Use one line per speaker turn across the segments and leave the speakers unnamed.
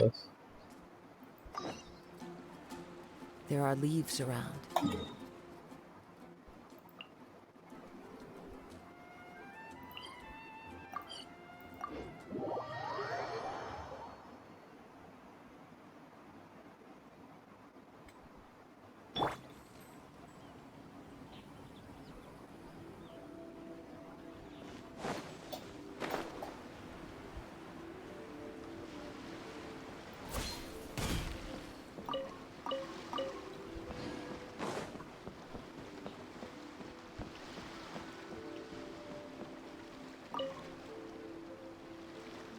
us.
There are leaves around.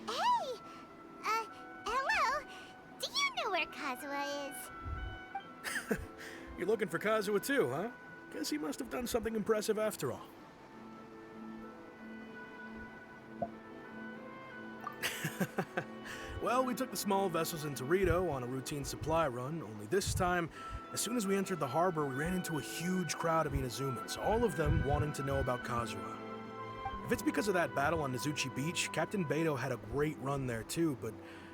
Hey! Hello? Do you know where Kazuha is?
You're looking for Kazuha too, huh? Guess he must have done something impressive after all. Well, we took the small vessels into Rito on a routine supply run, only this time, as soon as we entered the harbor, we ran into a huge crowd of Inazumans, all of them wanting to know about Kazuha. If it's because of that battle on Nizuchi Beach, Captain Beto had a great run there too, but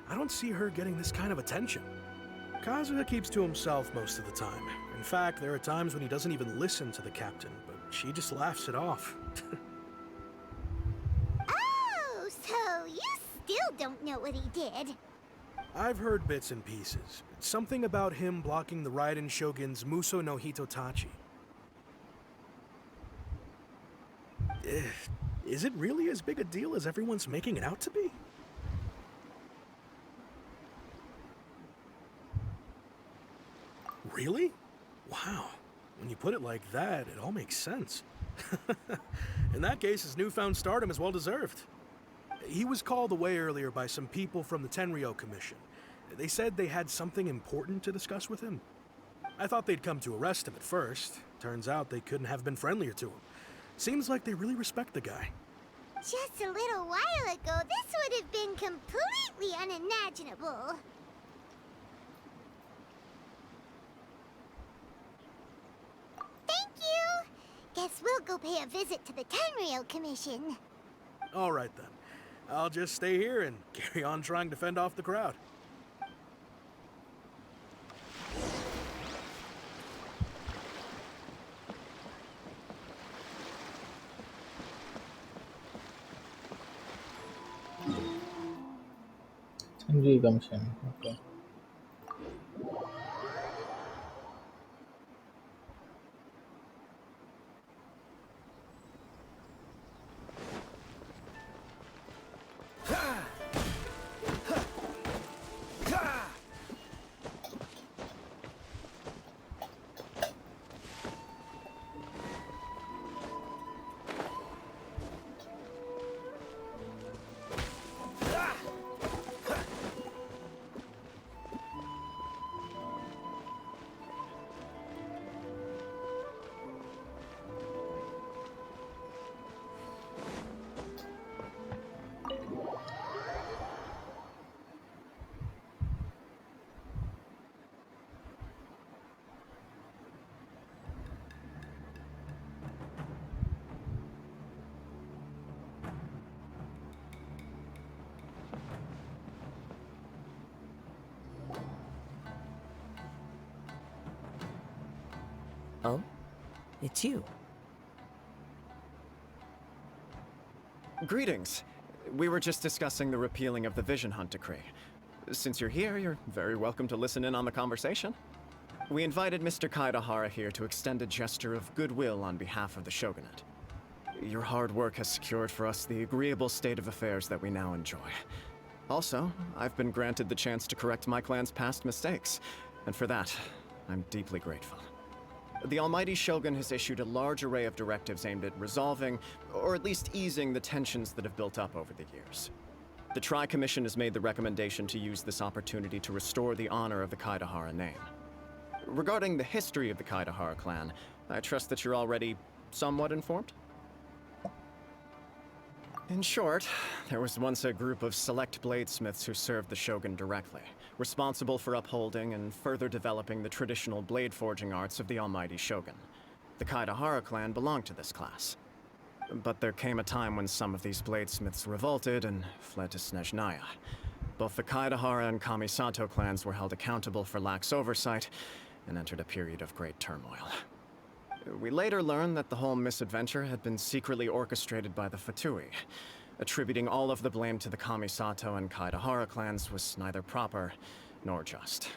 I don't see her getting this kind of attention. Kazuha keeps to himself most of the time. In fact, there are times when he doesn't even listen to the captain, but she just laughs it off.
Oh, so you still don't know what he did?
I've heard bits and pieces. Something about him blocking the Raiden Shogun's Muso no Hitotachi. Is it really as big a deal as everyone's making it out to be? Really? Wow. When you put it like that, it all makes sense. In that case, his newfound stardom is well deserved. He was called away earlier by some people from the Tenryou Commission. They said they had something important to discuss with him. I thought they'd come to arrest him at first. Turns out they couldn't have been friendlier to him. Seems like they really respect the guy.
Just a little while ago, this would have been completely unimaginable. Thank you! Guess we'll go pay a visit to the Tenryou Commission.
All right then. I'll just stay here and carry on trying to fend off the crowd.
Tenryou Commission. Okay.
Oh? It's you.
Greetings. We were just discussing the repealing of the Vision Hunt Decree. Since you're here, you're very welcome to listen in on the conversation. We invited Mr. Kaedehara here to extend a gesture of goodwill on behalf of the Shogunate. Your hard work has secured for us the agreeable state of affairs that we now enjoy. Also, I've been granted the chance to correct my clan's past mistakes, and for that, I'm deeply grateful. The Almighty Shogun has issued a large array of directives aimed at resolving, or at least easing, the tensions that have built up over the years. The Tri-Commission has made the recommendation to use this opportunity to restore the honor of the Kaedehara name. Regarding the history of the Kaedehara clan, I trust that you're already somewhat informed? In short, there was once a group of select bladesmiths who served the Shogun directly, responsible for upholding and further developing the traditional blade forging arts of the Almighty Shogun. The Kaedehara clan belonged to this class. But there came a time when some of these bladesmiths revolted and fled to Snezhnaya. Both the Kaedehara and Kamisato clans were held accountable for lax oversight and entered a period of great turmoil. We later learned that the whole misadventure had been secretly orchestrated by the Fatui. Attributing all of the blame to the Kamisato and Kaedehara clans was neither proper nor just.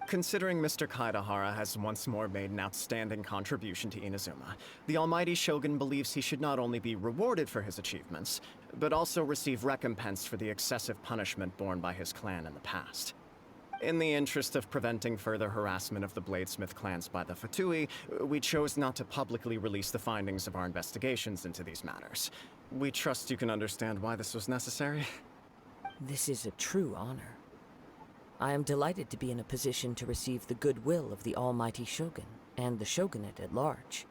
Considering Mr. Kaedehara has once more made an outstanding contribution to Inazuma, the Almighty Shogun believes he should not only be rewarded for his achievements, but also receive recompense for the excessive punishment borne by his clan in the past. In the interest of preventing further harassment of the Bladesmith clans by the Fatui, we chose not to publicly release the findings of our investigations into these matters. We trust you can understand why this was necessary.
This is a true honor. I am delighted to be in a position to receive the goodwill of the Almighty Shogun and the Shogunate at large.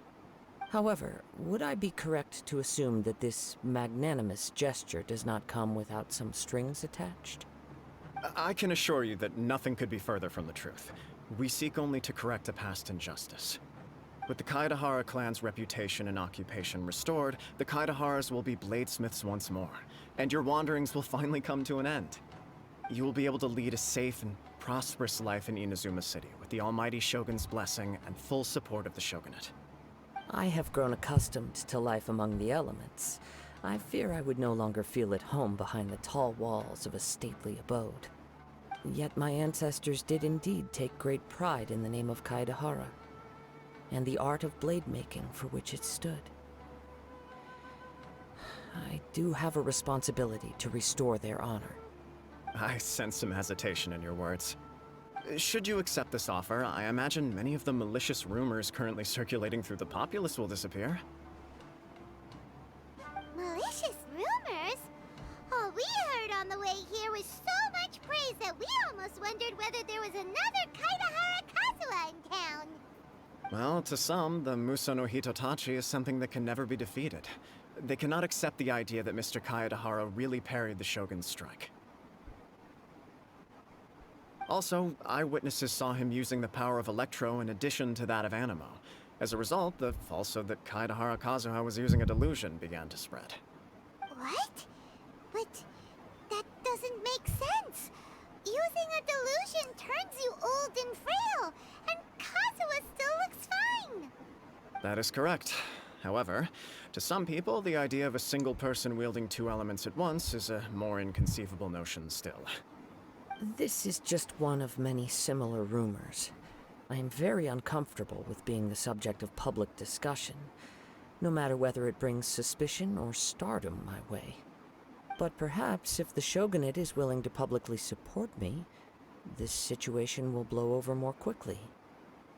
However, would I be correct to assume that this magnanimous gesture does not come without some strings attached?
I can assure you that nothing could be further from the truth. We seek only to correct a past injustice. With the Kaedehara clan's reputation and occupation restored, the Kaedeharas will be bladesmiths once more, and your wanderings will finally come to an end. You will be able to lead a safe and prosperous life in Inazuma City with the Almighty Shogun's blessing and full support of the Shogunate.
I have grown accustomed to life among the elements. I fear I would no longer feel at home behind the tall walls of a stately abode. Yet my ancestors did indeed take great pride in the name of Kaedehara, and the art of blade making for which it stood. I do have a responsibility to restore their honor.
I sense some hesitation in your words. Should you accept this offer, I imagine many of the malicious rumors currently circulating through the populace will disappear.
Malicious rumors? All we heard on the way here was so much praise that we almost wondered whether there was another Kaedehara Kazuha in town.
Well, to some, the Muso no Hitotachi is something that can never be defeated. They cannot accept the idea that Mr. Kaedehara really parried the Shogun's strike. Also, eyewitnesses saw him using the power of Electro in addition to that of Animo. As a result, the falsehood that Kaedehara Kazuha was using a delusion began to spread.
What? But that doesn't make sense. Using a delusion turns you old and frail, and Kazuha still looks fine.
That is correct. However, to some people, the idea of a single person wielding two elements at once is a more inconceivable notion still.
This is just one of many similar rumors. I am very uncomfortable with being the subject of public discussion, no matter whether it brings suspicion or stardom my way. But perhaps if the Shogunate is willing to publicly support me, this situation will blow over more quickly.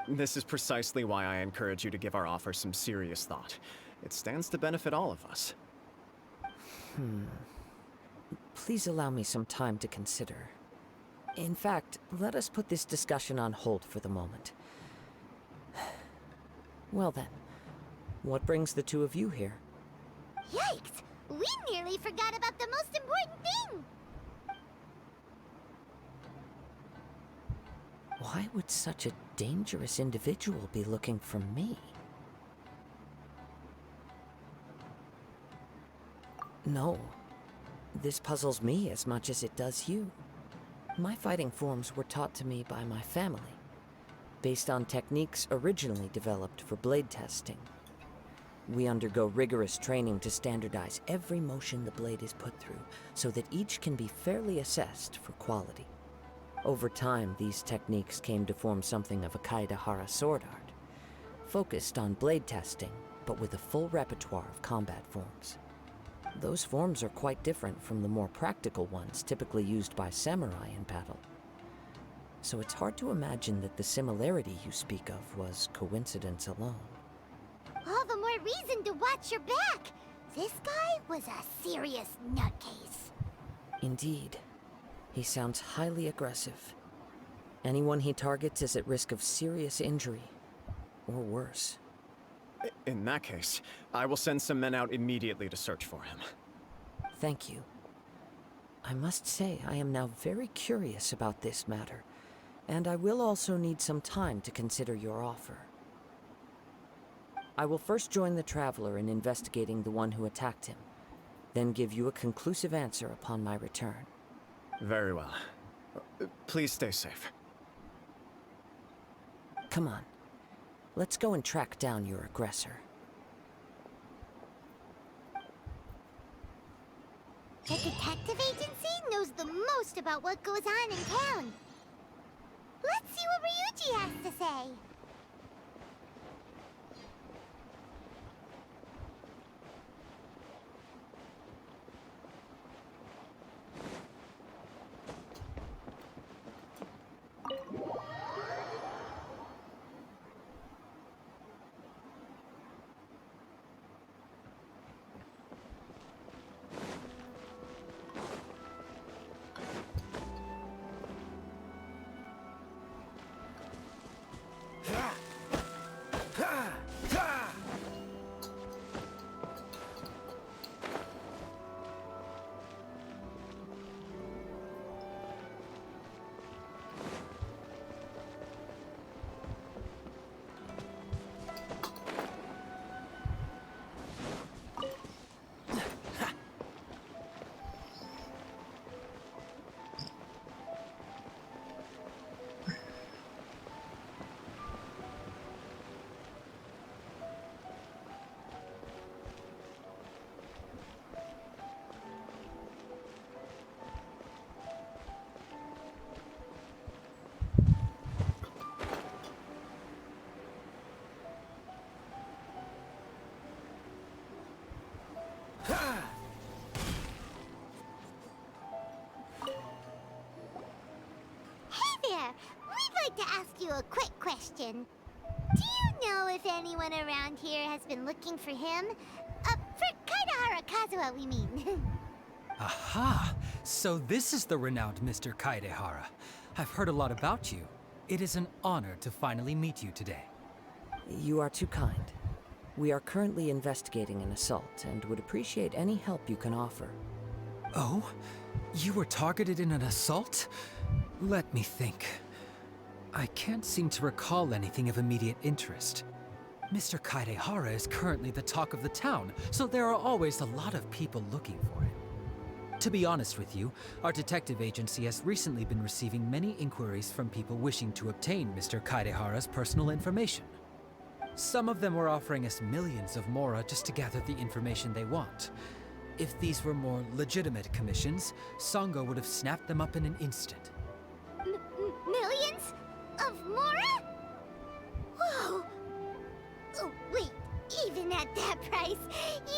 This is precisely why I encourage you to give our offer some serious thought. It stands to benefit all of us.
Please allow me some time to consider. In fact, let us put this discussion on hold for the moment. Well then, what brings the two of you here?
Yikes! We nearly forgot about the most important thing!
Why would such a dangerous individual be looking for me? No. This puzzles me as much as it does you. My fighting forms were taught to me by my family, based on techniques originally developed for blade testing. We undergo rigorous training to standardize every motion the blade is put through, so that each can be fairly assessed for quality. Over time, these techniques came to form something of a Kaedehara sword art, focused on blade testing, but with a full repertoire of combat forms. Those forms are quite different from the more practical ones typically used by samurai in battle. So it's hard to imagine that the similarity you speak of was coincidence alone.
All the more reason to watch your back! This guy was a serious nutcase.
Indeed. He sounds highly aggressive. Anyone he targets is at risk of serious injury, or worse.
In that case, I will send some men out immediately to search for him.
Thank you. I must say I am now very curious about this matter, and I will also need some time to consider your offer. I will first join the Traveler in investigating the one who attacked him, then give you a conclusive answer upon my return.
Very well. Please stay safe.
Come on. Let's go and track down your aggressor.
The detective agency knows the most about what goes on in town. Let's see what Ryuji has to say. Hey there! We'd like to ask you a quick question. Do you know if anyone around here has been looking for him? For Kaedehara Kazuha, we mean.
Aha! So this is the renowned Mr. Kaedehara. I've heard a lot about you. It is an honor to finally meet you today.
You are too kind. We are currently investigating an assault and would appreciate any help you can offer.
Oh? You were targeted in an assault? Let me think. I can't seem to recall anything of immediate interest. Mr. Kaedehara is currently the talk of the town, so there are always a lot of people looking for him. To be honest with you, our detective agency has recently been receiving many inquiries from people wishing to obtain Mr. Kaedehara's personal information. Some of them were offering us millions of mora just to gather the information they want. If these were more legitimate commissions, Sango would have snapped them up in an instant.
Millions? Of mora? Whoa! Oh, wait, even at that price,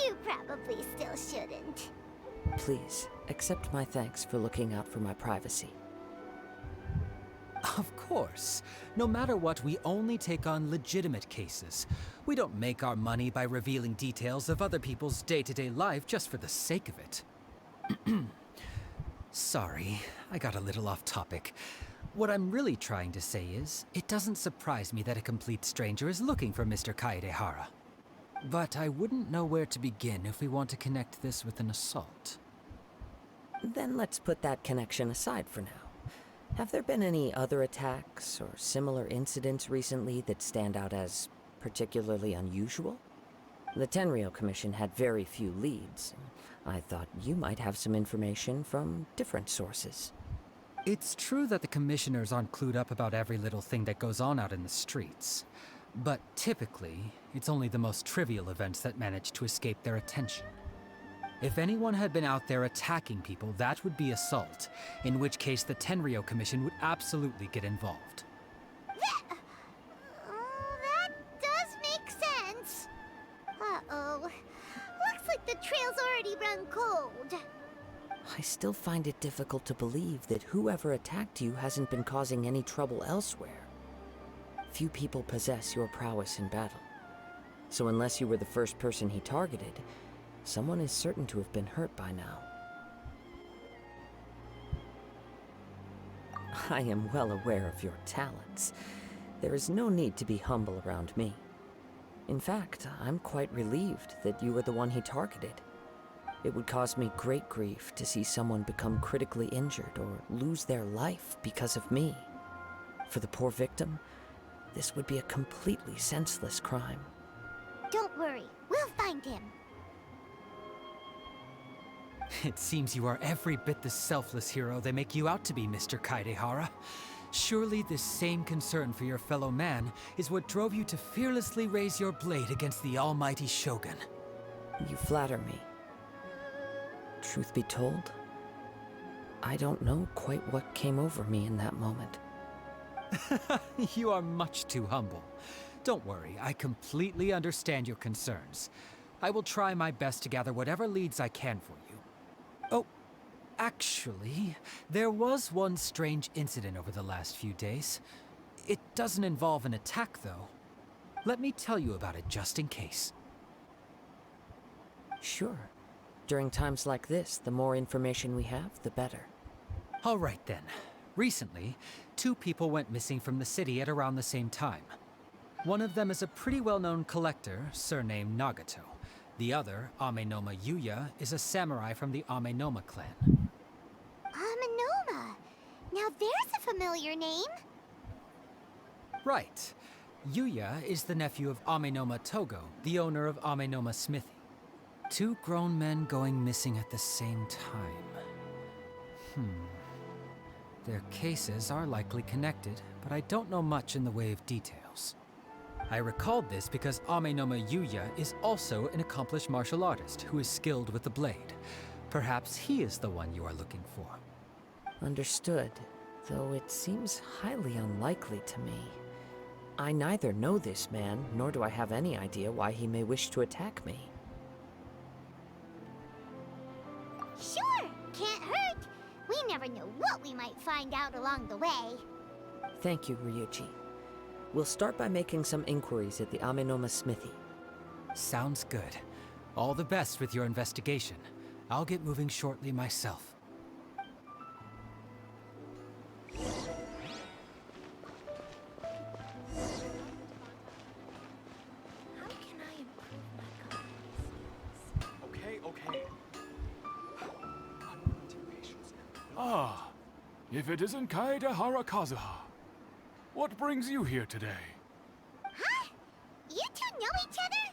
you probably still shouldn't.
Please, accept my thanks for looking out for my privacy.
Of course. No matter what, we only take on legitimate cases. We don't make our money by revealing details of other people's day-to-day life just for the sake of it. Sorry, I got a little off topic. What I'm really trying to say is, it doesn't surprise me that a complete stranger is looking for Mr. Kaedehara. But I wouldn't know where to begin if we want to connect this with an assault.
Then let's put that connection aside for now. Have there been any other attacks or similar incidents recently that stand out as particularly unusual? The Tenryou Commission had very few leads. I thought you might have some information from different sources.
It's true that the commissioners aren't clued up about every little thing that goes on out in the streets. But typically, it's only the most trivial events that manage to escape their attention. If anyone had been out there attacking people, that would be assault, in which case the Tenryou Commission would absolutely get involved.
That does make sense. Uh-oh. Looks like the trail's already run cold.
I still find it difficult to believe that whoever attacked you hasn't been causing any trouble elsewhere. Few people possess your prowess in battle. So unless you were the first person he targeted, someone is certain to have been hurt by now. I am well aware of your talents. There is no need to be humble around me. In fact, I'm quite relieved that you were the one he targeted. It would cause me great grief to see someone become critically injured or lose their life because of me. For the poor victim, this would be a completely senseless crime.
Don't worry, we'll find him.
It seems you are every bit the selfless hero they make you out to be, Mr. Kaedehara. Surely this same concern for your fellow man is what drove you to fearlessly raise your blade against the almighty Shogun.
You flatter me. Truth be told, I don't know quite what came over me in that moment.
You are much too humble. Don't worry, I completely understand your concerns. I will try my best to gather whatever leads I can for you. Oh, actually, there was one strange incident over the last few days. It doesn't involve an attack, though. Let me tell you about it just in case.
Sure. During times like this, the more information we have, the better.
All right then. Recently, 2 people went missing from the city at around the same time. One of them is a pretty well-known collector, surnamed Nagato. The other, Amenoma Yuya, is a samurai from the Amenoma clan.
Amenoma. Now there's a familiar name.
Right. Yuya is the nephew of Amenoma Togo, the owner of Amenoma Smithy. 2 grown men going missing at the same time. Their cases are likely connected, but I don't know much in the way of details. I recalled this because Amenoma Yuya is also an accomplished martial artist who is skilled with the blade. Perhaps he is the one you are looking for.
Understood, though it seems highly unlikely to me. I neither know this man, nor do I have any idea why he may wish to attack me.
Sure, can't hurt. We never know what we might find out along the way.
Thank you, Ryuji. We'll start by making some inquiries at the Amenoma Smithy.
Sounds good. All the best with your investigation. I'll get moving shortly myself.
How can I improve my guardian
Okay. Ah, if it isn't Kaedehara Kazuha. What brings you here today?
Huh? You 2 know each other?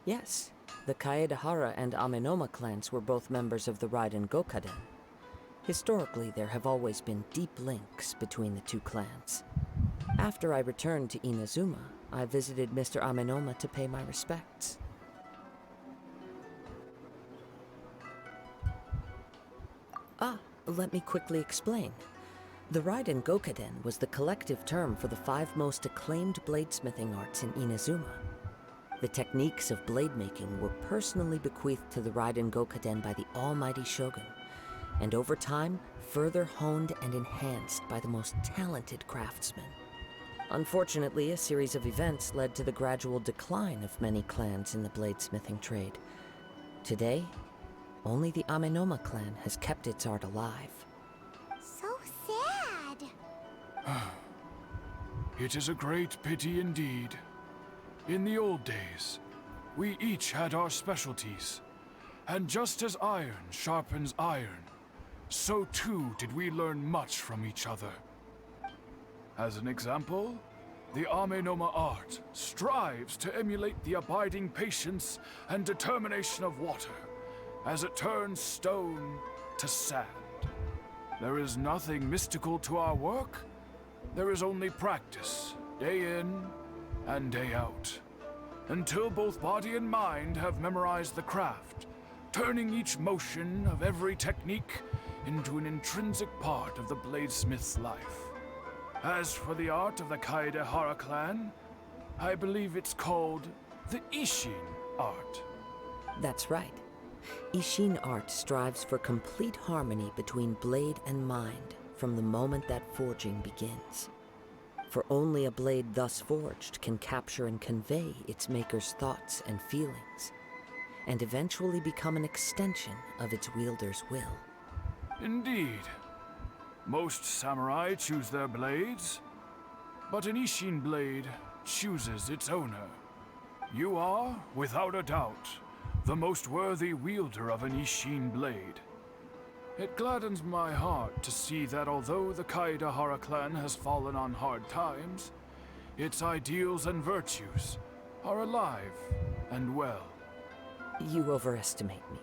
Yes, the Kaedehara and Amenoma clans were both members of the Raiden Gokaden. Historically, there have always been deep links between the 2 clans. After I returned to Inazuma, I visited Mr. Amenoma to pay my respects. Let me quickly explain. The Raiden Gokaden was the collective term for the 5 most acclaimed bladesmithing arts in Inazuma. The techniques of blade making were personally bequeathed to the Raiden Gokaden by the almighty Shogun, and over time, further honed and enhanced by the most talented craftsmen. Unfortunately, a series of events led to the gradual decline of many clans in the bladesmithing trade. Today, only the Amenoma clan has kept its art alive.
So sad.
It is a great pity indeed. In the old days, we each had our specialties. And just as iron sharpens iron, so too did we learn much from each other. As an example, the Amenoma art strives to emulate the abiding patience and determination of water as it turns stone to sand. There is nothing mystical to our work. There is only practice, day in and day out, until both body and mind have memorized the craft, turning each motion of every technique into an intrinsic part of the bladesmith's life. As for the art of the Kaedehara clan, I believe it's called the Ishin art.
That's right. Ishin art strives for complete harmony between blade and mind from the moment that forging begins. For only a blade thus forged can capture and convey its maker's thoughts and feelings, and eventually become an extension of its wielder's will.
Indeed. Most samurai choose their blades, but an Ishin blade chooses its owner. You are, without a doubt, the most worthy wielder of an Ishin blade. It gladdens my heart to see that although the Kaedehara clan has fallen on hard times, its ideals and virtues are alive and well.
You overestimate me.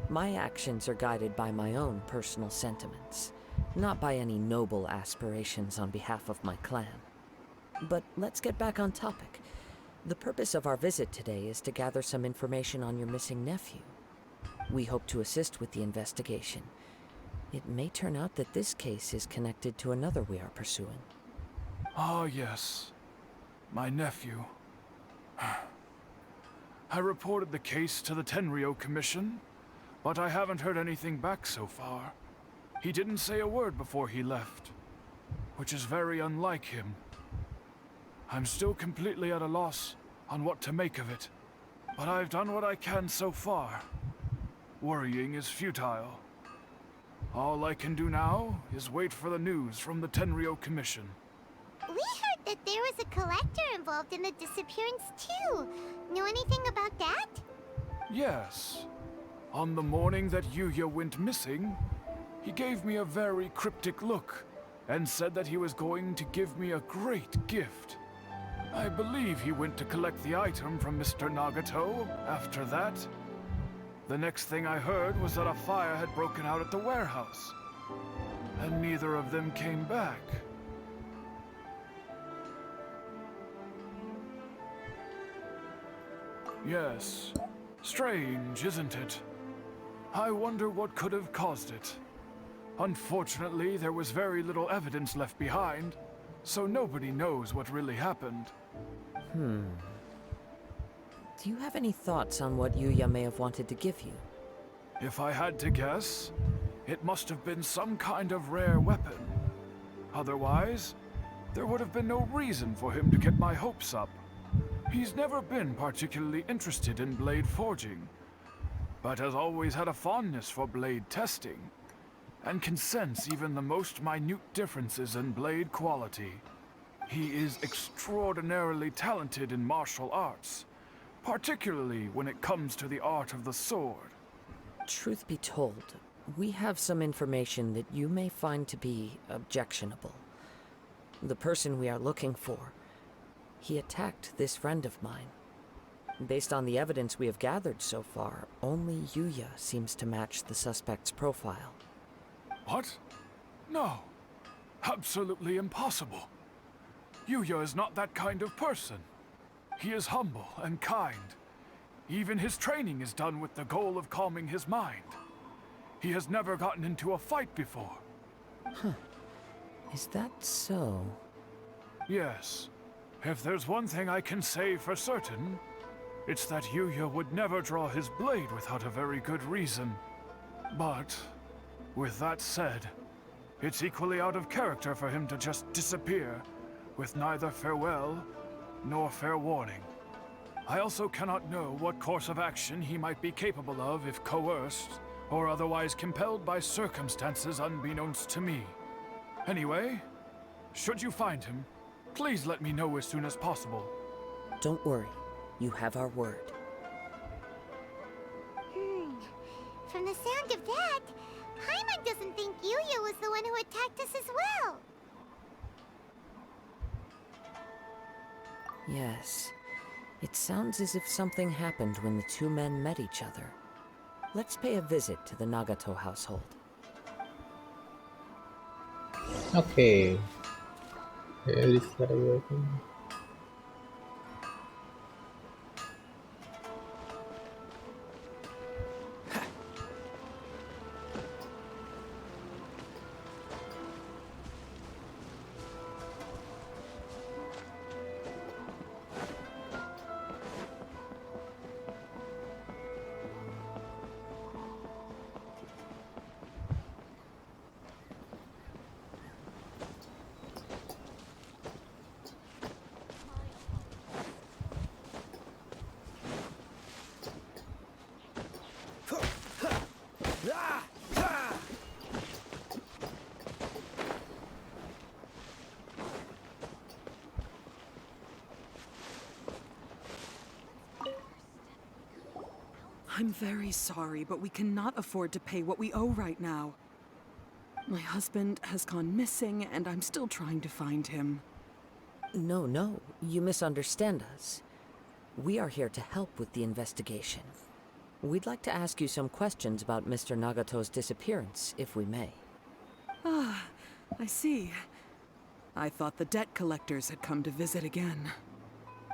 My actions are guided by my own personal sentiments, not by any noble aspirations on behalf of my clan. But let's get back on topic. The purpose of our visit today is to gather some information on your missing nephew. We hope to assist with the investigation. It may turn out that this case is connected to another we are pursuing.
Ah, yes. My nephew. I reported the case to the Tenryo Commission, but I haven't heard anything back so far. He didn't say a word before he left, which is very unlike him. I'm still completely at a loss on what to make of it, but I've done what I can so far. Worrying is futile. All I can do now is wait for the news from the Tenryo Commission.
We heard that there was a collector involved in the disappearance too. Know anything about that?
Yes. On the morning that Yuya went missing, he gave me a very cryptic look and said that he was going to give me a great gift. I believe he went to collect the item from Mr. Nagato after that. The next thing I heard was that a fire had broken out at the warehouse, and neither of them came back. Yes. Strange, isn't it? I wonder what could have caused it. Unfortunately, there was very little evidence left behind, so nobody knows what really happened.
Do you have any thoughts on what Yuya may have wanted to give you?
If I had to guess, it must have been some kind of rare weapon. Otherwise, there would have been no reason for him to get my hopes up. He's never been particularly interested in blade forging, but has always had a fondness for blade testing, and can sense even the most minute differences in blade quality. He is extraordinarily talented in martial arts, particularly when it comes to the art of the sword.
Truth be told, we have some information that you may find to be objectionable. The person we are looking for, he attacked this friend of mine. Based on the evidence we have gathered so far, only Yuya seems to match the suspect's profile.
What? No. Absolutely impossible. Yuya is not that kind of person. He is humble and kind. Even his training is done with the goal of calming his mind. He has never gotten into a fight before.
Is that so?
Yes. If there's one thing I can say for certain, it's that Yuya would never draw his blade without a very good reason. But, with that said, it's equally out of character for him to just disappear, with neither farewell nor fair warning. I also cannot know what course of action he might be capable of if coerced, or otherwise compelled by circumstances unbeknownst to me. Anyway, should you find him, please let me know as soon as possible.
Don't worry. You have our word.
From the sound of that, Paimon doesn't think Yuya was the one who attacked us as well.
Yes. It sounds as if something happened when the two men met each other. Let's pay a visit to the Nagato household.
Okay. Where is that working?
I'm very sorry, but we cannot afford to pay what we owe right now. My husband has gone missing, and I'm still trying to find him.
No, you misunderstand us. We are here to help with the investigation. We'd like to ask you some questions about Mr. Nagato's disappearance, if we may.
Ah, I see. I thought the debt collectors had come to visit again.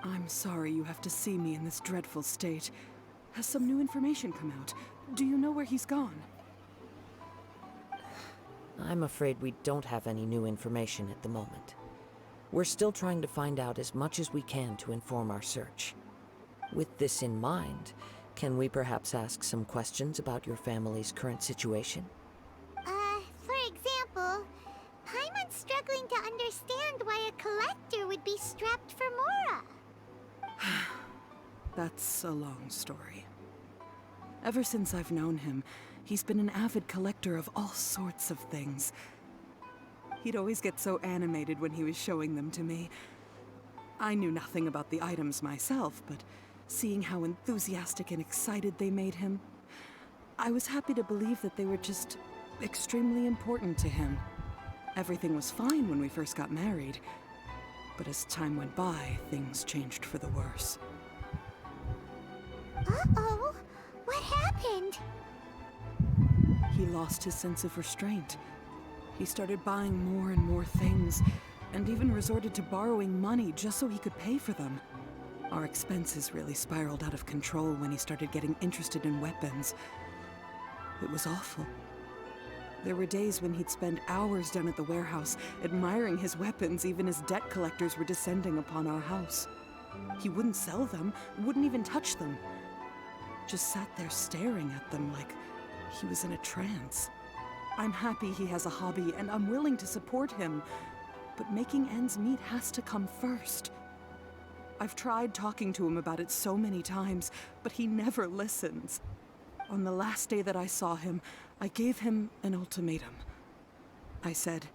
I'm sorry you have to see me in this dreadful state. Has some new information come out? Do you know where he's gone?
I'm afraid we don't have any new information at the moment. We're still trying to find out as much as we can to inform our search. With this in mind, can we perhaps ask some questions about your family's current situation?
For example, Paimon's struggling to understand why a collector would be strapped for Mora.
That's a long story. Ever since I've known him, he's been an avid collector of all sorts of things. He'd always get so animated when he was showing them to me. I knew nothing about the items myself, but seeing how enthusiastic and excited they made him, I was happy to believe that they were just extremely important to him. Everything was fine when we first got married, but as time went by, things changed for the worse.
Uh-oh, what happened?
He lost his sense of restraint. He started buying more and more things, and even resorted to borrowing money just so he could pay for them. Our expenses really spiraled out of control when he started getting interested in weapons. It was awful. There were days when he'd spend hours down at the warehouse, admiring his weapons even as debt collectors were descending upon our house. He wouldn't sell them, wouldn't even touch them. Just sat there staring at them like he was in a trance. I'm happy he has a hobby, and I'm willing to support him, but making ends meet has to come first. I've tried talking to him about it so many times, but he never listens. On the last day that I saw him, I gave him an ultimatum. I said,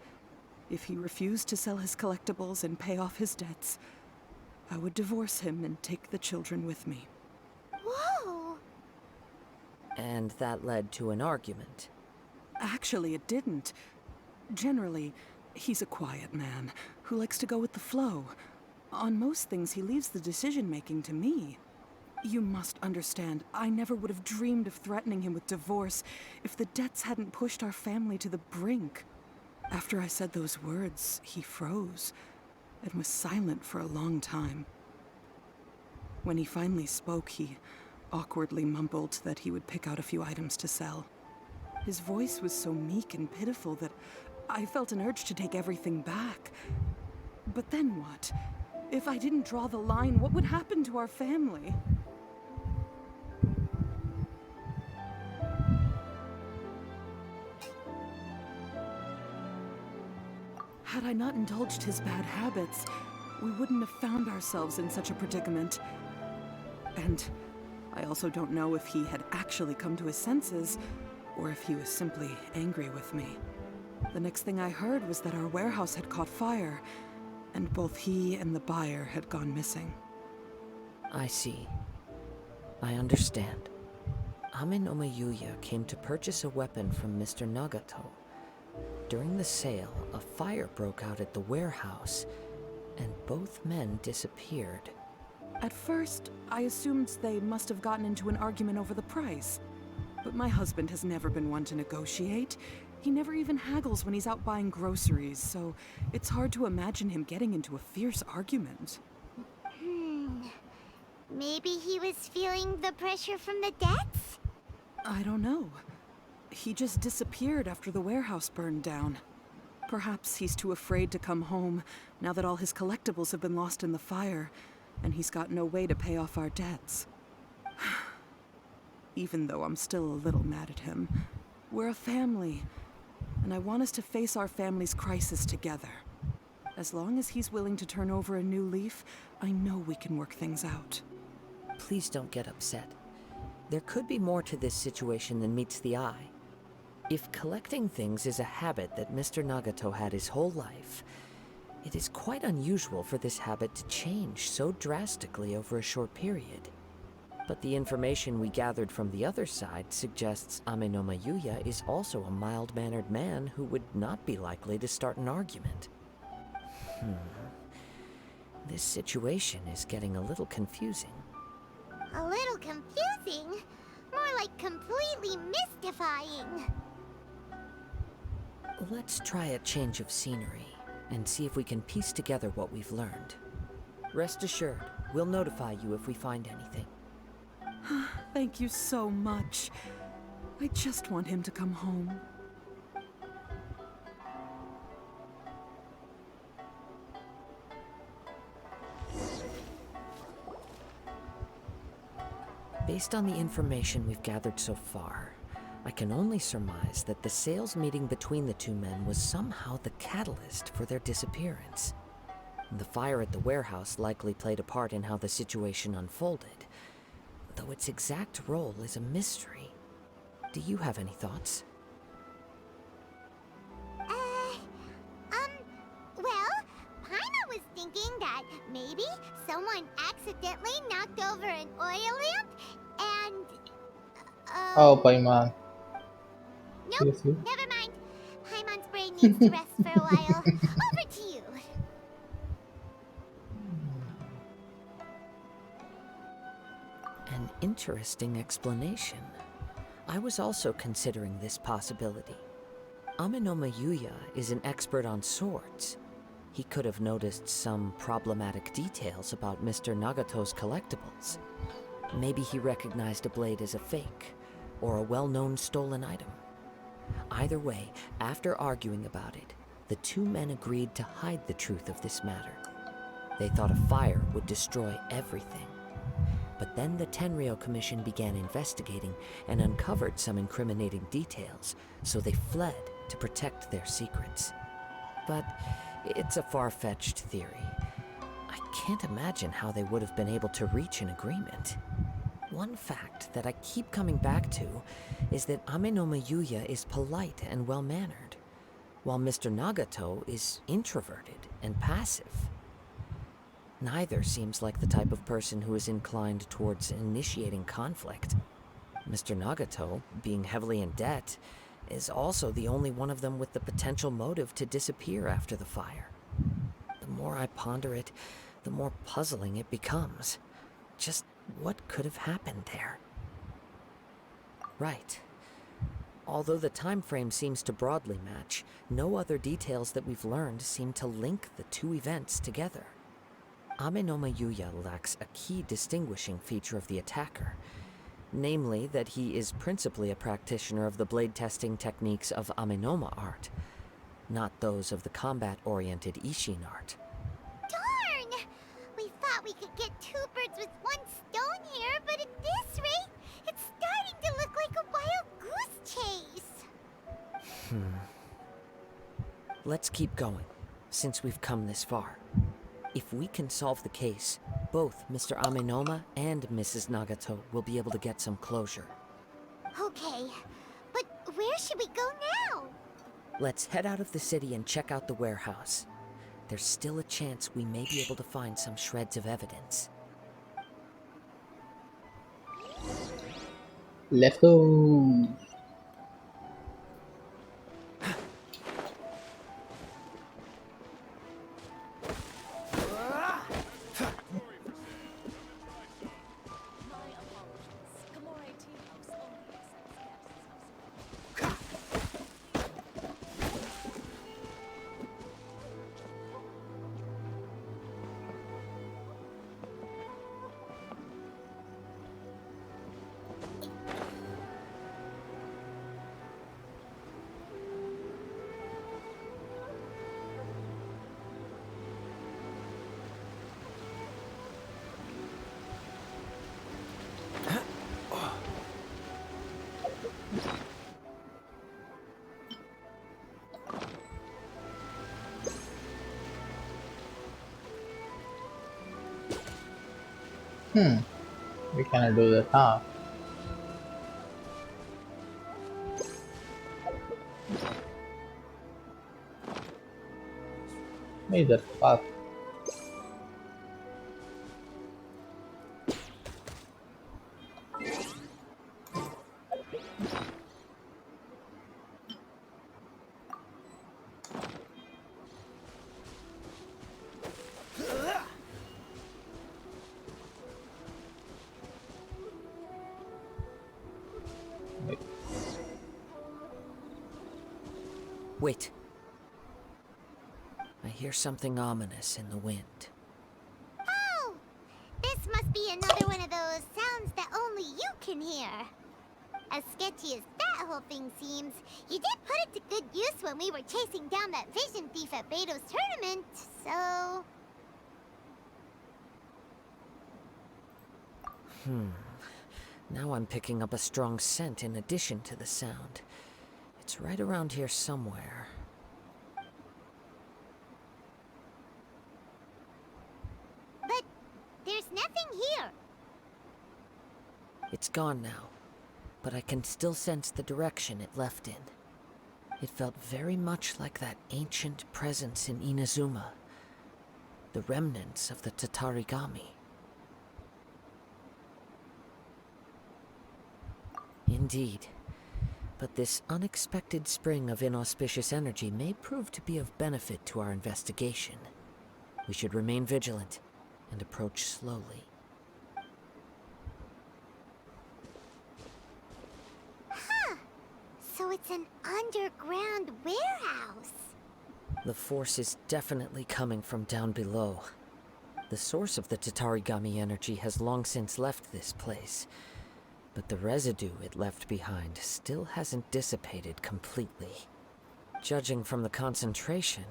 if he refused to sell his collectibles and pay off his debts, I would divorce him and take the children with me.
Whoa!
And that led to an argument.
Actually, it didn't. Generally, he's a quiet man who likes to go with the flow. On most things, he leaves the decision-making to me. You must understand, I never would have dreamed of threatening him with divorce if the debts hadn't pushed our family to the brink. After I said those words, he froze and was silent for a long time. When he finally spoke, he awkwardly mumbled that he would pick out a few items to sell. His voice was so meek and pitiful that I felt an urge to take everything back. But then what? If I didn't draw the line, what would happen to our family? Had I not indulged his bad habits, we wouldn't have found ourselves in such a predicament. And I also don't know if he had actually come to his senses, or if he was simply angry with me. The next thing I heard was that our warehouse had caught fire, and both he and the buyer had gone missing.
I see. I understand. Ame no Mayuya came to purchase a weapon from Mr. Nagato. During the sale, a fire broke out at the warehouse, and both men disappeared.
At first, I assumed they must have gotten into an argument over the price. But my husband has never been one to negotiate. He never even haggles when he's out buying groceries, so it's hard to imagine him getting into a fierce argument.
Maybe he was feeling the pressure from the debts?
I don't know. He just disappeared after the warehouse burned down. Perhaps he's too afraid to come home now that all his collectibles have been lost in the fire, and he's got no way to pay off our debts. Even though I'm still a little mad at him, we're a family, and I want us to face our family's crisis together. As long as he's willing to turn over a new leaf, I know we can work things out.
Please don't get upset. There could be more to this situation than meets the eye. If collecting things is a habit that Mr. Nagato had his whole life, it is quite unusual for this habit to change so drastically over a short period. But the information we gathered from the other side suggests Ame no Mayuya is also a mild-mannered man who would not be likely to start an argument. This situation is getting a little confusing.
A little confusing? More like completely mystifying.
Let's try a change of scenery and see if we can piece together what we've learned. Rest assured, we'll notify you if we find anything.
Thank you so much. I just want him to come home.
Based on the information we've gathered so far, I can only surmise that the sales meeting between the two men was somehow the catalyst for their disappearance. The fire at the warehouse likely played a part in how the situation unfolded, though its exact role is a mystery. Do you have any thoughts?
Well, Paimon was thinking that maybe someone accidentally knocked over an oil lamp and...
Oh, Paimon.
Nope,
Seriously?
never mind. Paimon's brain needs to rest for a while. Over to you.
An interesting explanation. I was also considering this possibility. Amenoma Yuya is an expert on swords. He could have noticed some problematic details about Mr. Nagato's collectibles. Maybe he recognized a blade as a fake, or a well-known stolen item. Either way, after arguing about it, the two men agreed to hide the truth of this matter. They thought a fire would destroy everything. But then the Tenryou Commission began investigating and uncovered some incriminating details, so they fled to protect their secrets. But it's a far-fetched theory. I can't imagine how they would have been able to reach an agreement. One fact that I keep coming back to is that Amenoma Yuya is polite and well-mannered, while Mr. Nagato is introverted and passive. Neither seems like the type of person who is inclined towards initiating conflict. Mr. Nagato, being heavily in debt, is also the only one of them with the potential motive to disappear after the fire. The more I ponder it, the more puzzling it becomes. Just what could have happened there? Right. Although the time frame seems to broadly match, no other details that we've learned seem to link the two events together. Amenoma Yuya lacks a key distinguishing feature of the attacker, namely that he is principally a practitioner of the blade testing techniques of Amenoma art, not those of the combat-oriented Ishin art.
Darn! We thought we could get two birds with one stone here, but at this rate, it's starting to look like a wild goose chase.
Let's keep going, since we've come this far. If we can solve the case, both Mr. Amenoma and Mrs. Nagato will be able to get some closure.
Okay, but where should we go now?
Let's head out of the city and check out the warehouse. There's still a chance we may be able to find some shreds of evidence.
Let's go. We cannot do that, huh? What the fuck?
Wait. I hear something ominous in the wind.
Oh! This must be another one of those sounds that only you can hear. As sketchy as that whole thing seems, you did put it to good use when we were chasing down that vision thief at Beto's tournament, so...
Now I'm picking up a strong scent in addition to the sound. It's right around here somewhere.
But there's nothing here.
It's gone now, but I can still sense the direction it left in. It felt very much like that ancient presence in Inazuma, the remnants of the Tatarigami. Indeed, but this unexpected spring of inauspicious energy may prove to be of benefit to our investigation. We should remain vigilant and approach slowly.
So it's an underground warehouse.
The force is definitely coming from down below. The source of the Tatarigami energy has long since left this place, but the residue it left behind still hasn't dissipated completely. Judging from the concentration,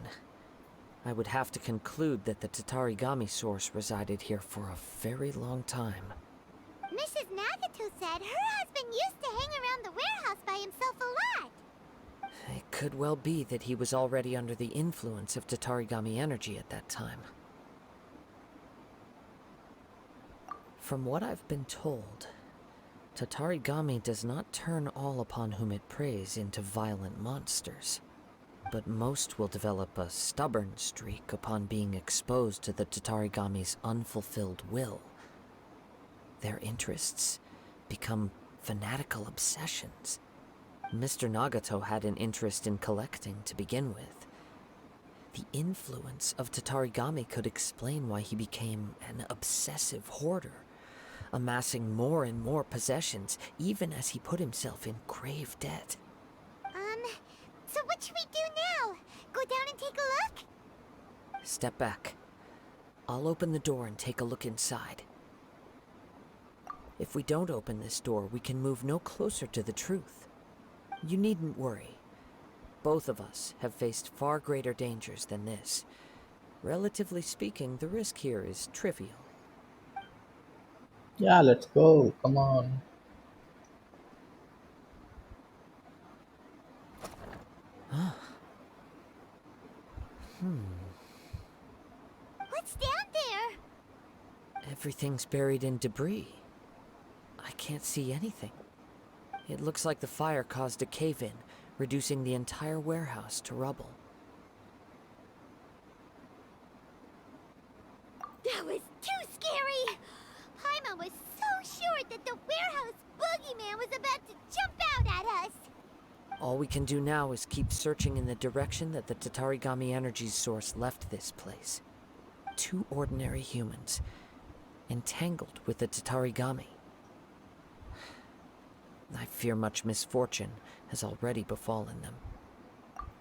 I would have to conclude that the Tatarigami source resided here for a very long time.
Mrs. Nagato said her husband used to hang around the warehouse by himself a lot.
It could well be that he was already under the influence of Tatarigami energy at that time. From what I've been told, Tatarigami does not turn all upon whom it preys into violent monsters, but most will develop a stubborn streak upon being exposed to the Tatarigami's unfulfilled will. Their interests become fanatical obsessions. Mr. Nagato had an interest in collecting to begin with. The influence of Tatarigami could explain why he became an obsessive hoarder, amassing more and more possessions, even as he put himself in grave debt.
So what should we do now? Go down and take a look?
Step back. I'll open the door and take a look inside. If we don't open this door, we can move no closer to the truth. You needn't worry. Both of us have faced far greater dangers than this. Relatively speaking, the risk here is trivial.
Yeah, let's go. Come on.
What's down there?
Everything's buried in debris. I can't see anything. It looks like the fire caused a cave-in, reducing the entire warehouse to rubble.
That was too scary! Paimon was so sure that the warehouse boogeyman was about to jump out at us!
All we can do now is keep searching in the direction that the Tatarigami energy source left this place. Two ordinary humans, entangled with the Tatarigami. I fear much misfortune has already befallen them.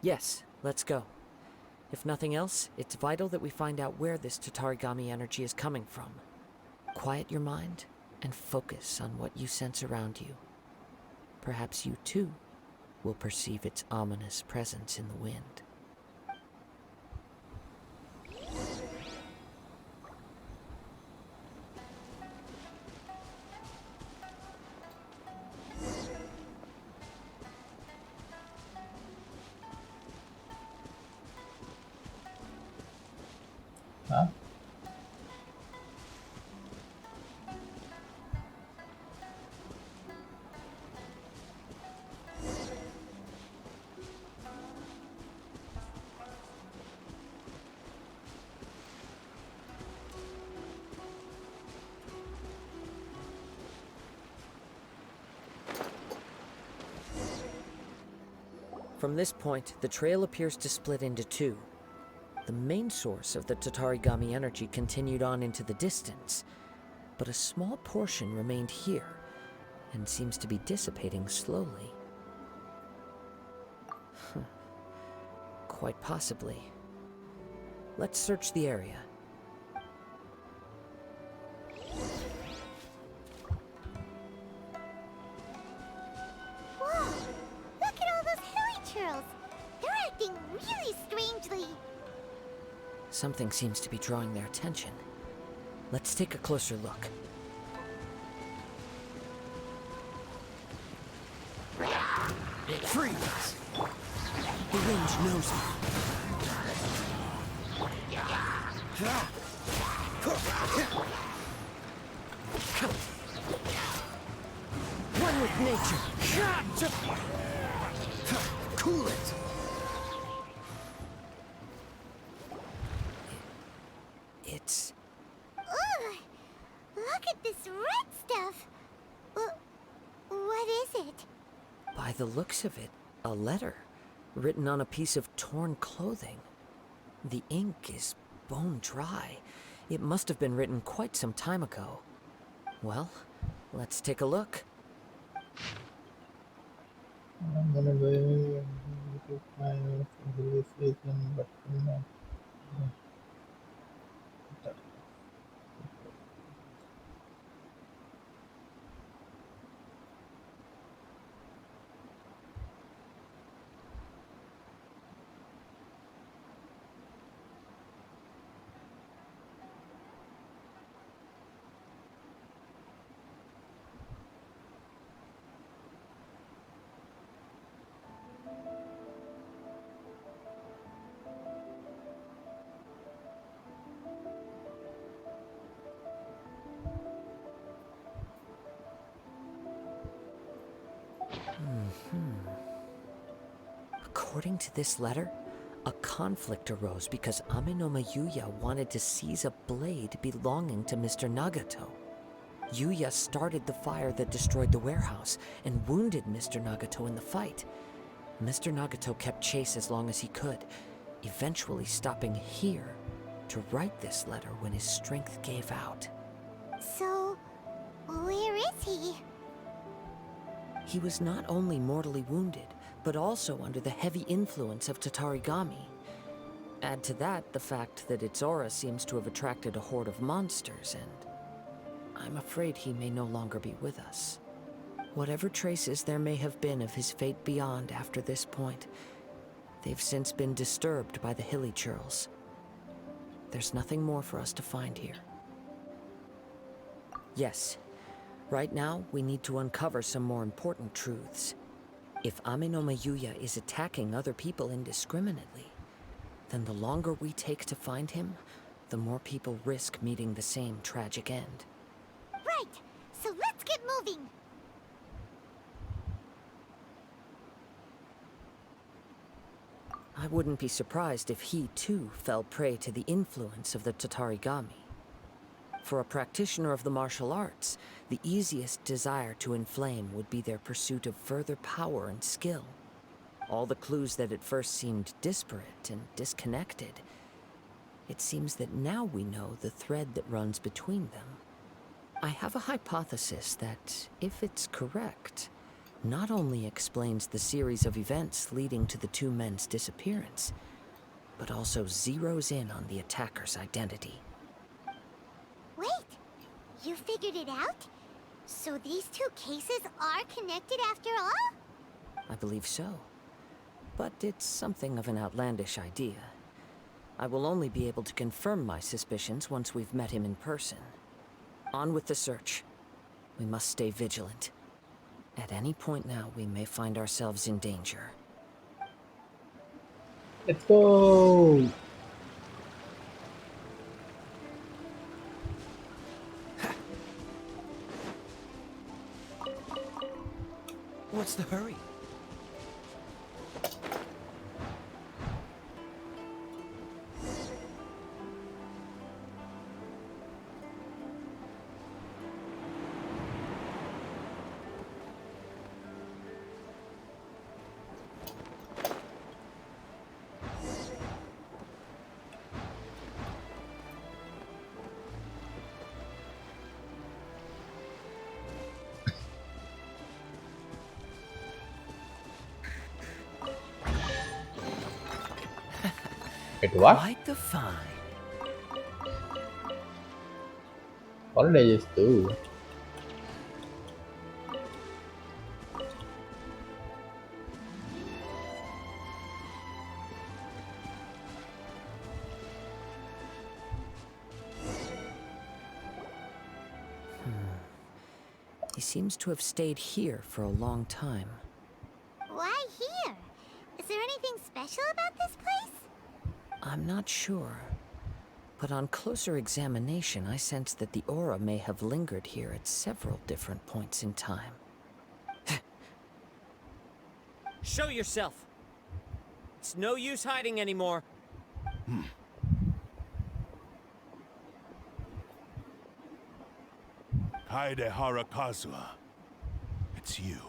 Yes, let's go. If nothing else, it's vital that we find out where this Tatarigami energy is coming from. Quiet your mind and focus on what you sense around you. Perhaps you too will perceive its ominous presence in the wind.
Huh?
From this point, the trail appears to split into two. The main source of the Tatarigami energy continued on into the distance, but a small portion remained here, and seems to be dissipating slowly. Quite possibly. Let's search the area.
Whoa! Look at all those hilly churls! They're acting really strangely.
Something seems to be drawing their attention. Let's take a closer look. Freeze! The range knows me. One with nature. Cool it. It's...
Ugh! Look at this red stuff! What is it?
By the looks of it, a letter written on a piece of torn clothing. The ink is bone dry. It must have been written quite some time ago. Well, let's take a look.
I'm gonna go to my release agent, but not.
According to this letter, a conflict arose because Amenoma Yuya wanted to seize a blade belonging to Mr. Nagato. Yuya started the fire that destroyed the warehouse and wounded Mr. Nagato in the fight. Mr. Nagato kept chase as long as he could, eventually stopping here to write this letter when his strength gave out.
So, where is he?
He was not only mortally wounded, but also under the heavy influence of Tatarigami. Add to that the fact that its aura seems to have attracted a horde of monsters, and I'm afraid he may no longer be with us. Whatever traces there may have been of his fate beyond after this point, they've since been disturbed by the hilly churls. There's nothing more for us to find here. Yes, right now we need to uncover some more important truths. If Amenoma Yuya is attacking other people indiscriminately, then the longer we take to find him, the more people risk meeting the same tragic end.
Right! So let's get moving!
I wouldn't be surprised if he, too, fell prey to the influence of the Tatarigami. For a practitioner of the martial arts, the easiest desire to inflame would be their pursuit of further power and skill. All the clues that at first seemed disparate and disconnected, it seems that now we know the thread that runs between them. I have a hypothesis that, if it's correct, not only explains the series of events leading to the two men's disappearance, but also zeroes in on the attacker's identity.
Wait! You figured it out? So these two cases are connected after all?
I believe so. But it's something of an outlandish idea. I will only be able to confirm my suspicions once we've met him in person. On with the search. We must stay vigilant. At any point now, we may find ourselves in danger.
Let's go!
What's the hurry?
Wait, what?
Quite the find.
What did I just do?
He seems to have stayed here for a long time.
Why here? Is there anything special about this place?
I'm not sure. But on closer examination, I sense that the aura may have lingered here at several different points in time. Show yourself! It's no use hiding anymore.
Kaedehara Kazuha. It's you,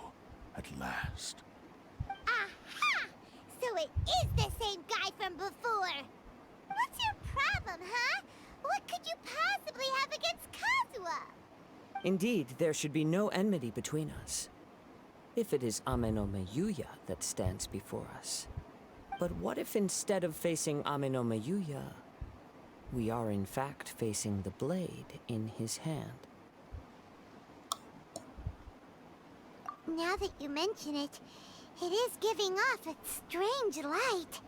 at last.
Aha! So it is the same guy from before! What's your problem, huh? What could you possibly have against Kazuha?
Indeed, there should be no enmity between us. If it is Ame no Meyuya that stands before us. But what if instead of facing Ame no Meyuya, we are in fact facing the blade in his hand?
Now that you mention it, it is giving off a strange light.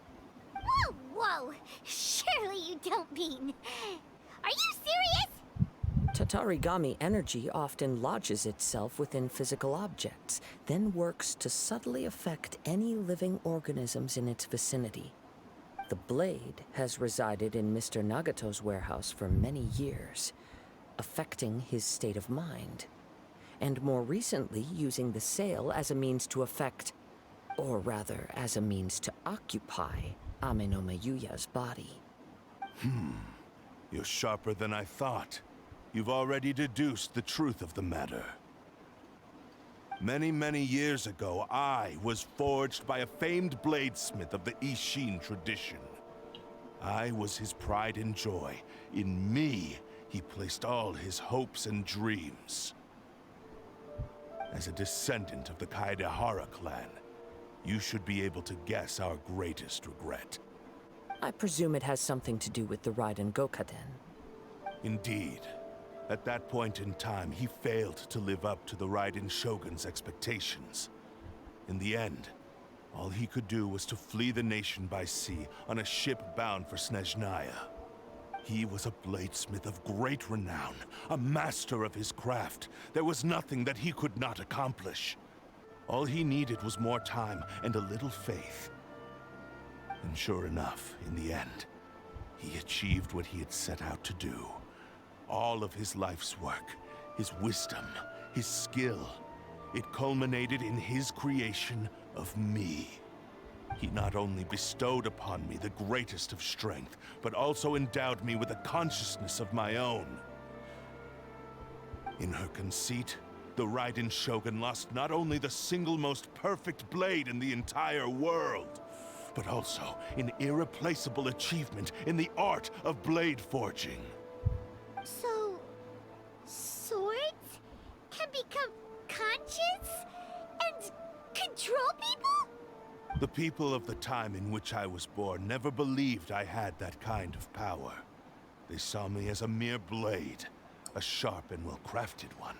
Whoa, whoa! Surely you don't mean... Are you serious?
Tatarigami energy often lodges itself within physical objects, then works to subtly affect any living organisms in its vicinity. The blade has resided in Mr. Nagato's warehouse for many years, affecting his state of mind, and more recently using the sale as a means to affect, or rather as a means to occupy, Ame no Meyuya's body.
You're sharper than I thought. You've already deduced the truth of the matter. Many, many years ago, I was forged by a famed bladesmith of the Ishin tradition. I was his pride and joy. In me, he placed all his hopes and dreams. As a descendant of the Kaedehara clan, you should be able to guess our greatest regret.
I presume it has something to do with the Raiden Gokaden.
Indeed. At that point in time, he failed to live up to the Raiden Shogun's expectations. In the end, all he could do was to flee the nation by sea on a ship bound for Snezhnaya. He was a bladesmith of great renown, a master of his craft. There was nothing that he could not accomplish. All he needed was more time and a little faith. And sure enough, in the end, he achieved what he had set out to do. All of his life's work, his wisdom, his skill, it culminated in his creation of me. He not only bestowed upon me the greatest of strength, but also endowed me with a consciousness of my own. In her conceit, the Raiden Shogun lost not only the single most perfect blade in the entire world, but also an irreplaceable achievement in the art of blade forging.
So... swords can become conscious and control people?
The people of the time in which I was born never believed I had that kind of power. They saw me as a mere blade, a sharp and well-crafted one,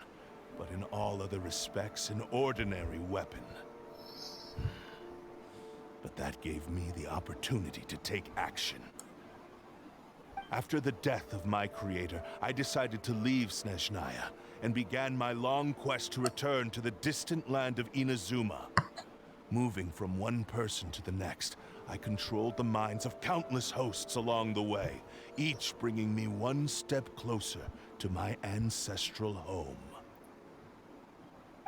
but in all other respects an ordinary weapon. But that gave me the opportunity to take action. After the death of my creator, I decided to leave Snezhnaya and began my long quest to return to the distant land of Inazuma. Moving from one person to the next, I controlled the minds of countless hosts along the way, each bringing me one step closer to my ancestral home.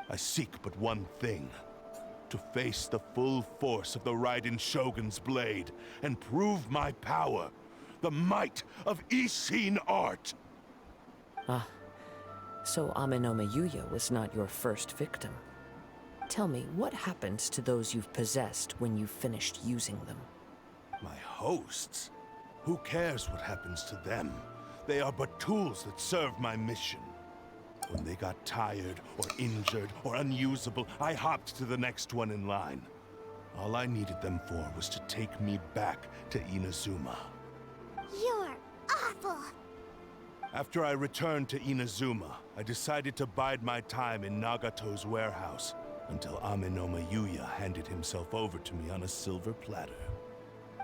I seek but one thing: to face the full force of the Raiden Shogun's blade and prove my power, the might of Ishin art.
Ah, so Ame no Meyuya was not your first victim. Tell me, what happens to those you've possessed when you've finished using them?
My hosts? Who cares what happens to them? They are but tools that serve my mission. When they got tired, or injured, or unusable, I hopped to the next one in line. All I needed them for was to take me back to Inazuma.
You're awful.
After I returned to Inazuma, I decided to bide my time in Nagato's warehouse until Amenoma Yuya handed himself over to me on a silver platter.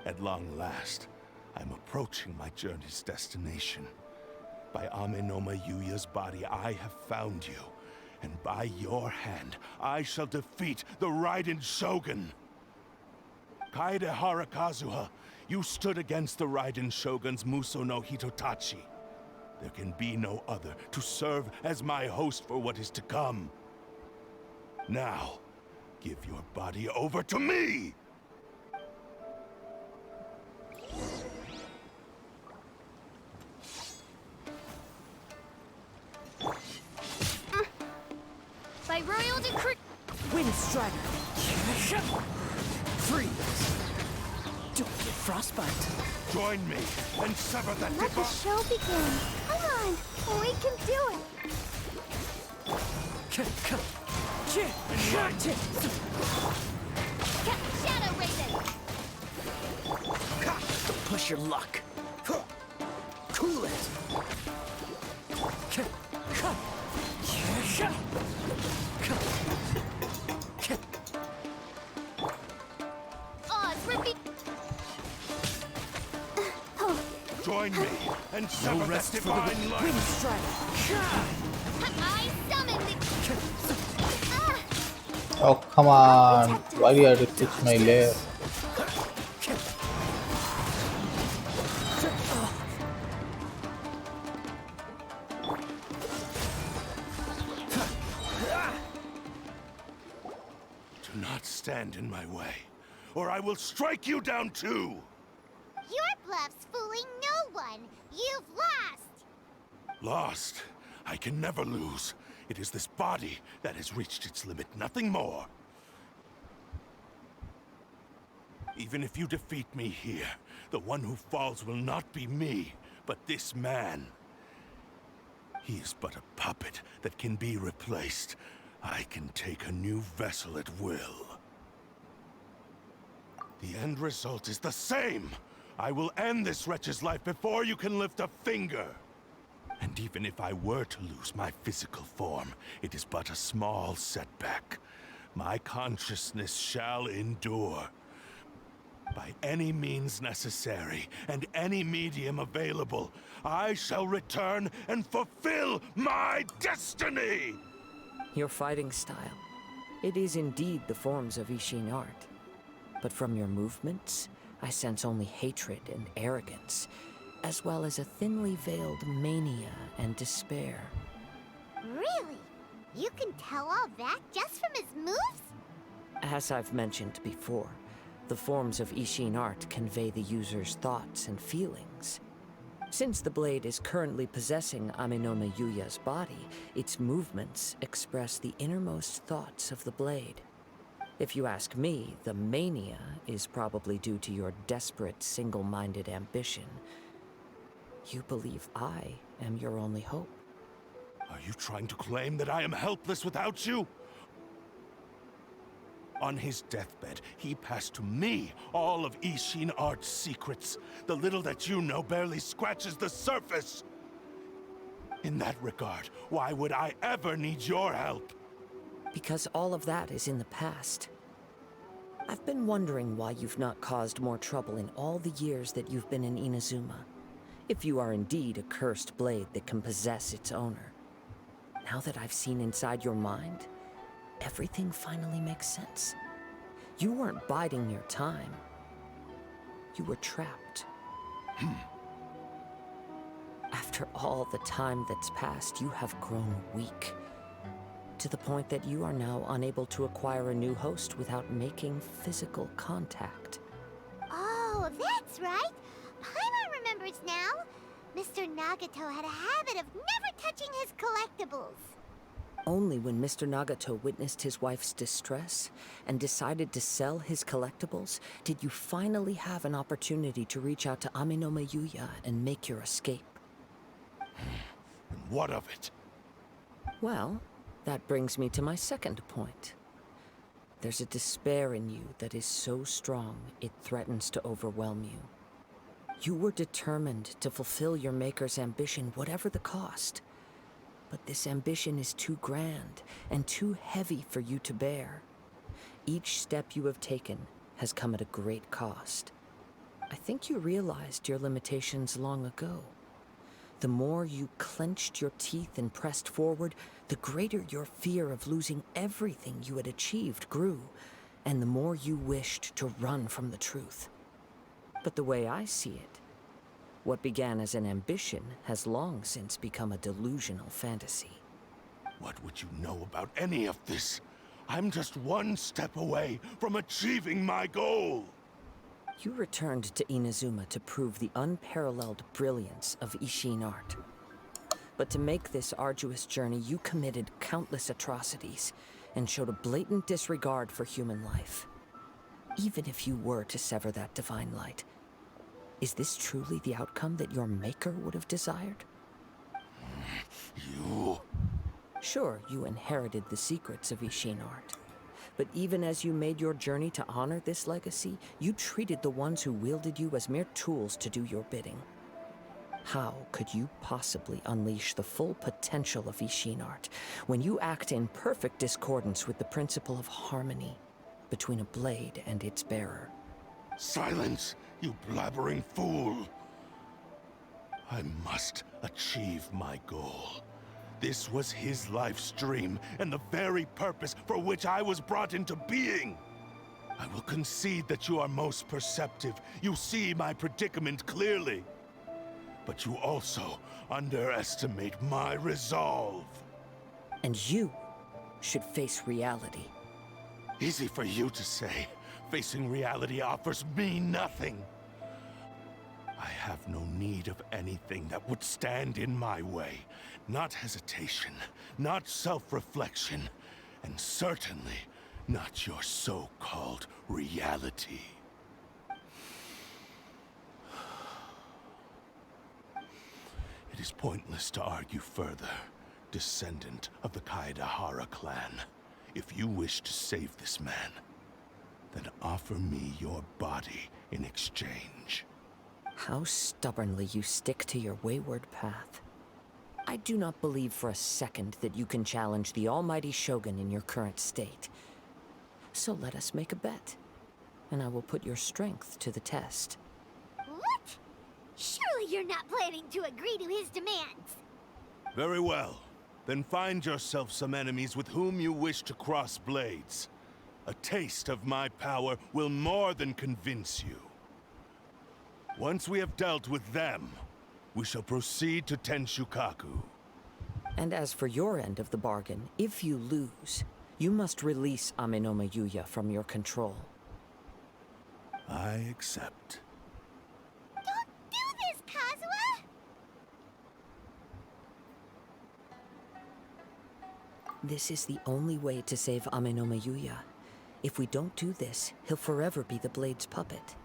At long last, I'm approaching my journey's destination. By Amenoma Yuya's body, I have found you, and by your hand, I shall defeat the Raiden Shogun. Kaedehara Kazuha, you stood against the Raiden Shogun's Muso no Hitotachi. There can be no other to serve as my host for what is to come. Now, give your body over to me!
By royal decree.
Wind Strider! Freeze! Don't get frostbite.
Join me and sever that
Let the
divine...
show begin. Come on, we can do it. Shadow Raven.
Don't push your luck. Cool it.
Oz, repeat.
Join me and sever that divine light.
Wind Strider!
I summon the.
Oh, come on. Why do you have to switch my layer?
Do not stand in my way, or I will strike you down too!
Your bluff's fooling no one. You've lost.
Lost? I can never lose. It is this body that has reached its limit, nothing more. Even if you defeat me here, the one who falls will not be me, but this man. He is but a puppet that can be replaced. I can take a new vessel at will. The end result is the same! I will end this wretch's life before you can lift a finger! And even if I were to lose my physical form, it is but a small setback. My consciousness shall endure. By any means necessary, and any medium available, I shall return and fulfill my destiny!
Your fighting style. It is indeed the forms of Ishin art. But from your movements, I sense only hatred and arrogance, as well as a thinly veiled mania and despair.
Really? You can tell all that just from his moves?
As I've mentioned before, the forms of Ishin art convey the user's thoughts and feelings. Since the blade is currently possessing Amenoma Yuya's body, its movements express the innermost thoughts of the blade. If you ask me, the mania is probably due to your desperate, single-minded ambition. You believe I am your only hope.
Are you trying to claim that I am helpless without you? On his deathbed, he passed to me all of Ishin Art's secrets. The little that you know barely scratches the surface. In that regard, why would I ever need your help?
Because all of that is in the past. I've been wondering why you've not caused more trouble in all the years that you've been in Inazuma. If you are indeed a cursed blade that can possess its owner. Now that I've seen inside your mind, everything finally makes sense. You weren't biding your time. You were trapped. After all the time that's passed, you have grown weak. To the point that you are now unable to acquire a new host without making physical contact.
Oh, that's right. Paimon remembers now. Mr. Nagato had a habit of never touching his collectibles.
Only when Mr. Nagato witnessed his wife's distress and decided to sell his collectibles did you finally have an opportunity to reach out to Amenoma Yuya and make your escape.
And what of it?
Well, that brings me to my second point. There's a despair in you that is so strong it threatens to overwhelm you. You were determined to fulfill your maker's ambition, whatever the cost. But this ambition is too grand and too heavy for you to bear. Each step you have taken has come at a great cost. I think you realized your limitations long ago. The more you clenched your teeth and pressed forward, the greater your fear of losing everything you had achieved grew, and the more you wished to run from the truth. But the way I see it, what began as an ambition has long since become a delusional fantasy.
What would you know about any of this? I'm just one step away from achieving my goal!
You returned to Inazuma to prove the unparalleled brilliance of Ishin art. But to make this arduous journey, you committed countless atrocities and showed a blatant disregard for human life. Even if you were to sever that divine light, is this truly the outcome that your maker would have desired?
You...
Sure, you inherited the secrets of Ishin art. But even as you made your journey to honor this legacy, you treated the ones who wielded you as mere tools to do your bidding. How could you possibly unleash the full potential of Ishin art when you act in perfect discordance with the principle of harmony between a blade and its bearer?
Silence, you blabbering fool! I must achieve my goal. This was his life's dream, and the very purpose for which I was brought into being. I will concede that you are most perceptive. You see my predicament clearly. But you also underestimate my resolve.
And you should face reality.
Easy for you to say. Facing reality offers me nothing. I have no need of anything that would stand in my way. Not hesitation, not self-reflection, and certainly not your so-called reality. It is pointless to argue further, descendant of the Kaedehara clan. If you wish to save this man, then offer me your body in exchange.
How stubbornly you stick to your wayward path. I do not believe for a second that you can challenge the almighty Shogun in your current state. So let us make a bet, and I will put your strength to the test.
What? Surely you're not planning to agree to his demands.
Very well. Then find yourself some enemies with whom you wish to cross blades. A taste of my power will more than convince you. Once we have dealt with them, we shall proceed to Tenshukaku.
And as for your end of the bargain, if you lose, you must release Amenoma Yuya from your control.
I accept.
Don't do this, Kazuha!
This is the only way to save Amenoma Yuya. If we don't do this, he'll forever be the Blade's puppet.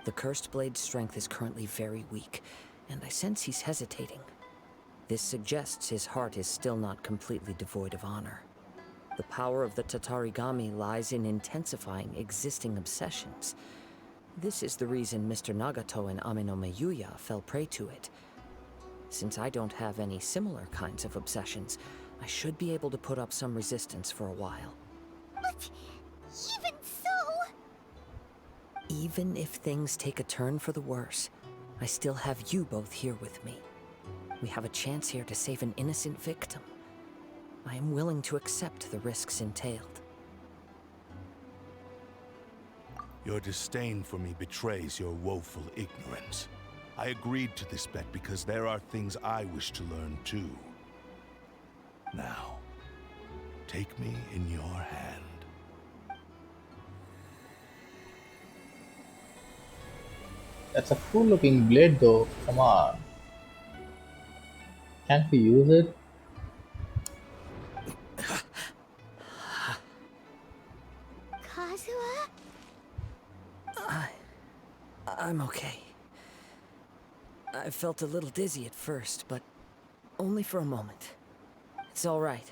The Cursed Blade's strength is currently very weak, and I sense he's hesitating. This suggests his heart is still not completely devoid of honor. The power of the Tatarigami lies in intensifying existing obsessions. This is the reason Mr. Nagato and Amenoma Yuya fell prey to it. Since I don't have any similar kinds of obsessions, I should be able to put up some resistance for a while.
But even so...
Even if things take a turn for the worse, I still have you both here with me. We have a chance here to save an innocent victim. I am willing to accept the risks entailed.
Your disdain for me betrays your woeful ignorance. I agreed to this bet because there are things I wish to learn too. Now, take me in your hand.
That's a cool looking blade though, come on. Can't we use it?
Kazuha?
I'm okay. I felt a little dizzy at first, but only for a moment. It's all right.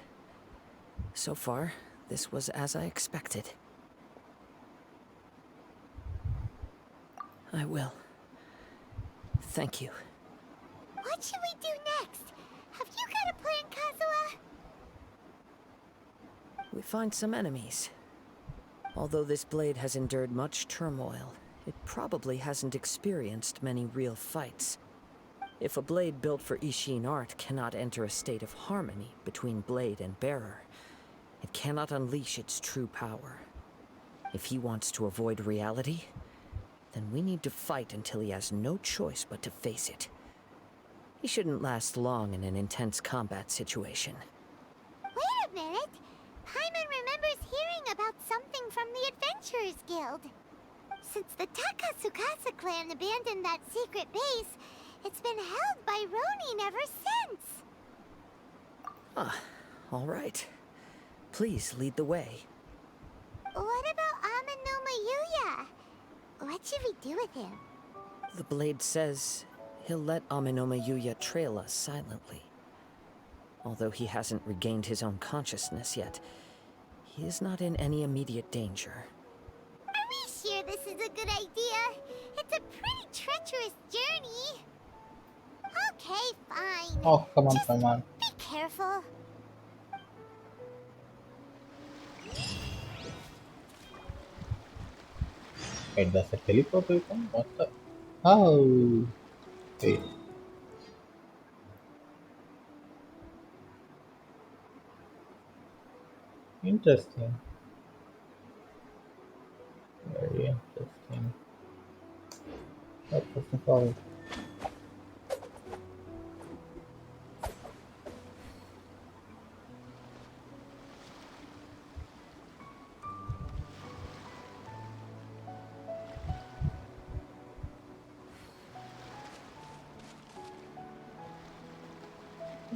So far, This was as I expected. I will. Thank you.
What should we do next? Have you got a plan, Kazuha?
We find some enemies. Although this blade has endured much turmoil, it probably hasn't experienced many real fights. If a blade built for Ishin art cannot enter a state of harmony between blade and bearer, it cannot unleash its true power. If he wants to avoid reality, then we need to fight until he has no choice but to face it. He shouldn't last long in an intense combat situation.
Wait a minute! Paimon remembers hearing about something from the Adventurers Guild. Since the Takatsukasa clan abandoned that secret base, it's been held by Ronin ever since.
Ah, all right. Please lead the way.
What about Amanoma Yuya? What should we do with him?
The blade says he'll let Aminoma Yuya trail us silently. Although he hasn't regained his own consciousness yet, he is not in any immediate danger.
Are we sure this is a good idea? It's a pretty treacherous journey. Okay, fine.
Oh, come on,
Just
come on.
be careful.
Wait, does it teleport with him? What the? Oh, wait. Interesting. Very interesting. What was the call?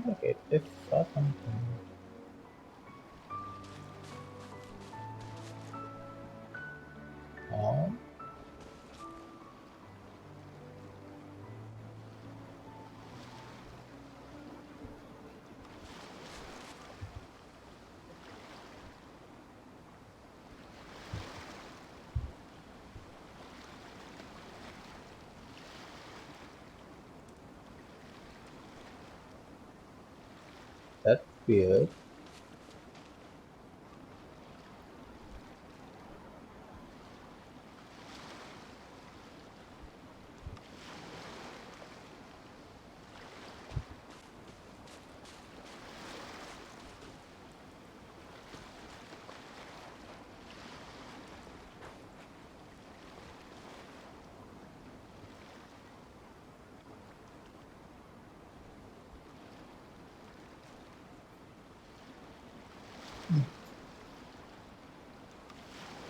Okay, this saw something. Oh, that's weird.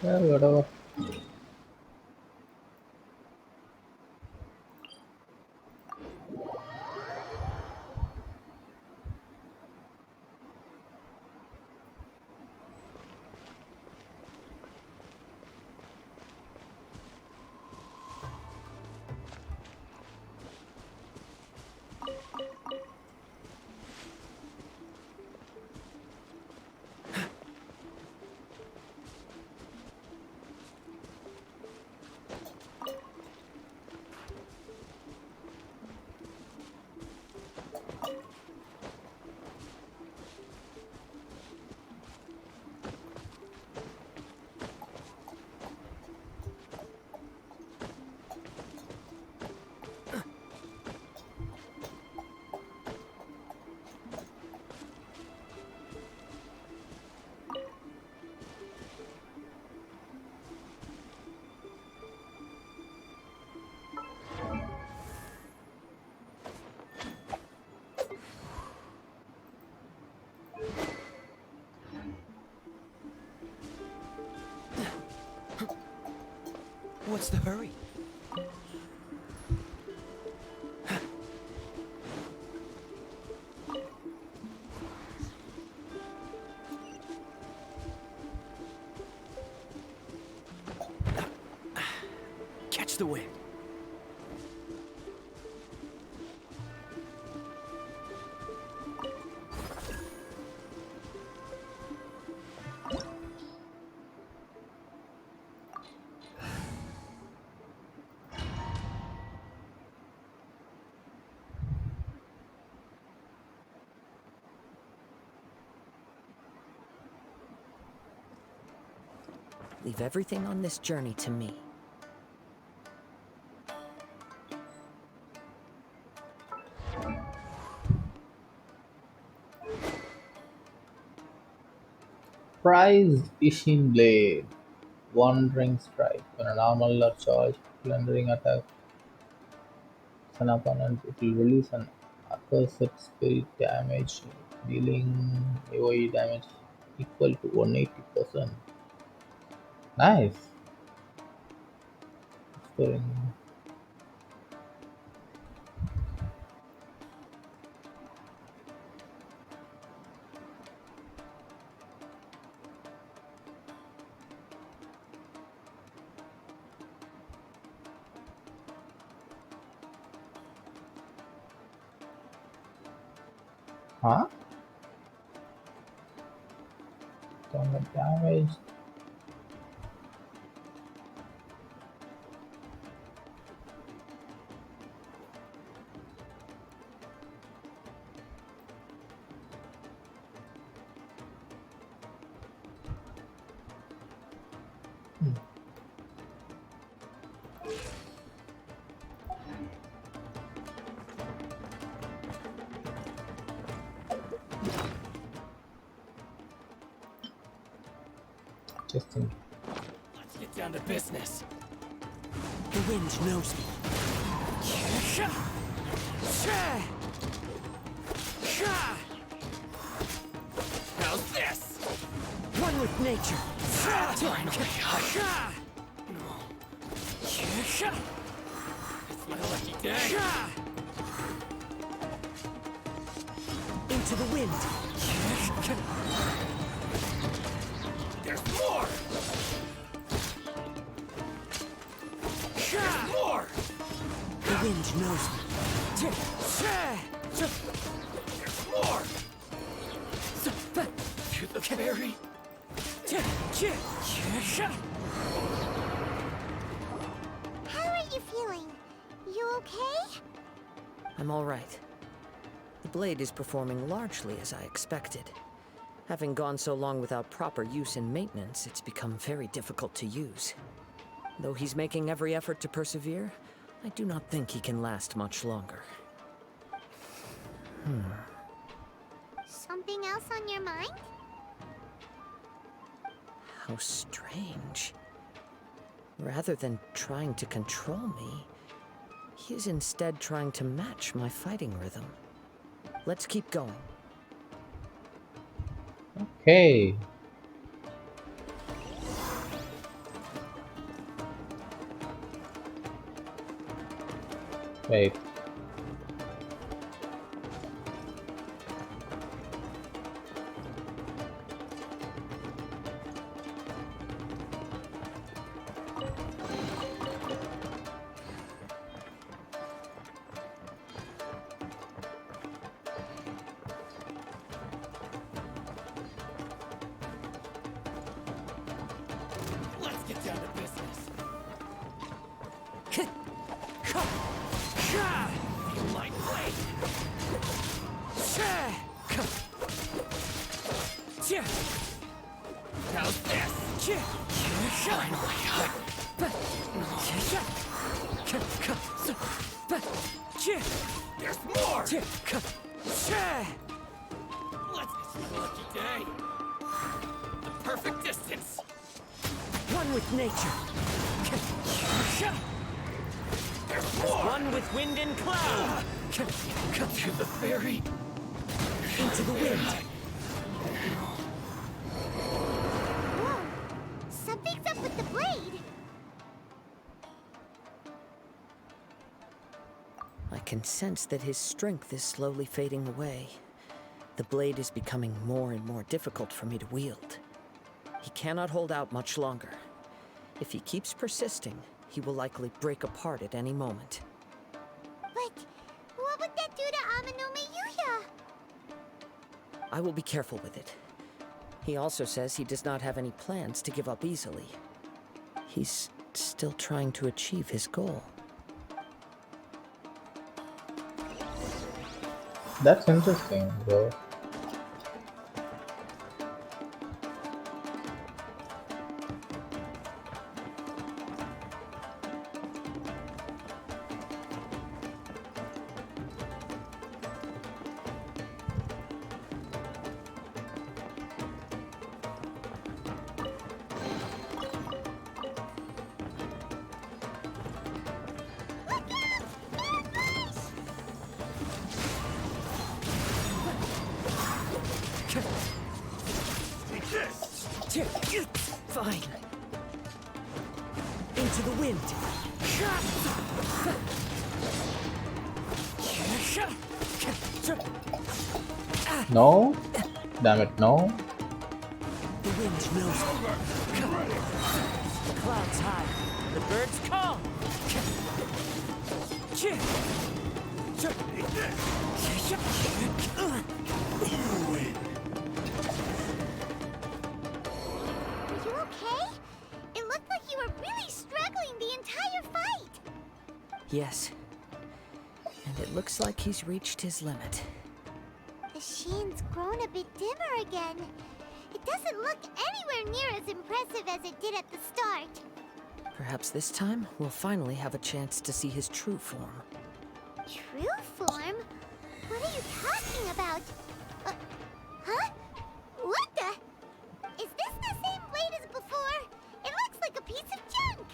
Well, whatever.
What's the hurry? Catch the wind.
Leave everything on this journey to me.
Prized fishing blade. Wandering strike. When a normal or charged plundering attack is an opponent, it will release an accursed spirit damage, dealing AoE damage equal to 180%. Nice. Exploring. Huh? Damage. Damage. Just think.
Let's get down to business. The wind knows me. How's this?
One with nature.
It's my lucky day.
Into the wind.
There's more! There's more!
The wind knows me.
There's more! To the ferry.
How are you feeling? You okay?
I'm all right. The blade is performing largely as I expected. Having gone so long without proper use and maintenance, it's become very difficult to use. Though he's making every effort to persevere, I do not think he can last much longer.
Something else on your mind?
How strange. Rather than trying to control me, he is instead trying to match my fighting rhythm. Let's keep going.
Okay. Wait.
Let's get down to business. Feel my blade. How's this? There's more! It's my lucky day. The perfect distance.
One with nature.
There's more!
One with wind and cloud.
Cut through the ferry.
Into the wind.
Whoa! Something's up with the blade!
I can sense that his strength is slowly fading away. The blade is becoming more and more difficult for me to wield. He cannot hold out much longer. If he keeps persisting, he will likely break apart at any moment.
But what would that do to Amanome Yuya?
I will be careful with it. He also says he does not have any plans to give up easily. He's still trying to achieve his goal.
That's interesting, bro.
Fine. Into the wind.
No? Damn it, no.
The wind knows it. The clouds high. The birds call.
Are you okay? It looked like you were really struggling the entire fight.
Yes. And it looks like he's reached his limit.
The sheen's grown a bit dimmer again. It doesn't look anywhere near as impressive as it did at the start.
Perhaps this time we'll finally have a chance to see his true form.
True form? What are you talking about? Huh? What the? Is this the same blade as before? It looks like a piece of junk.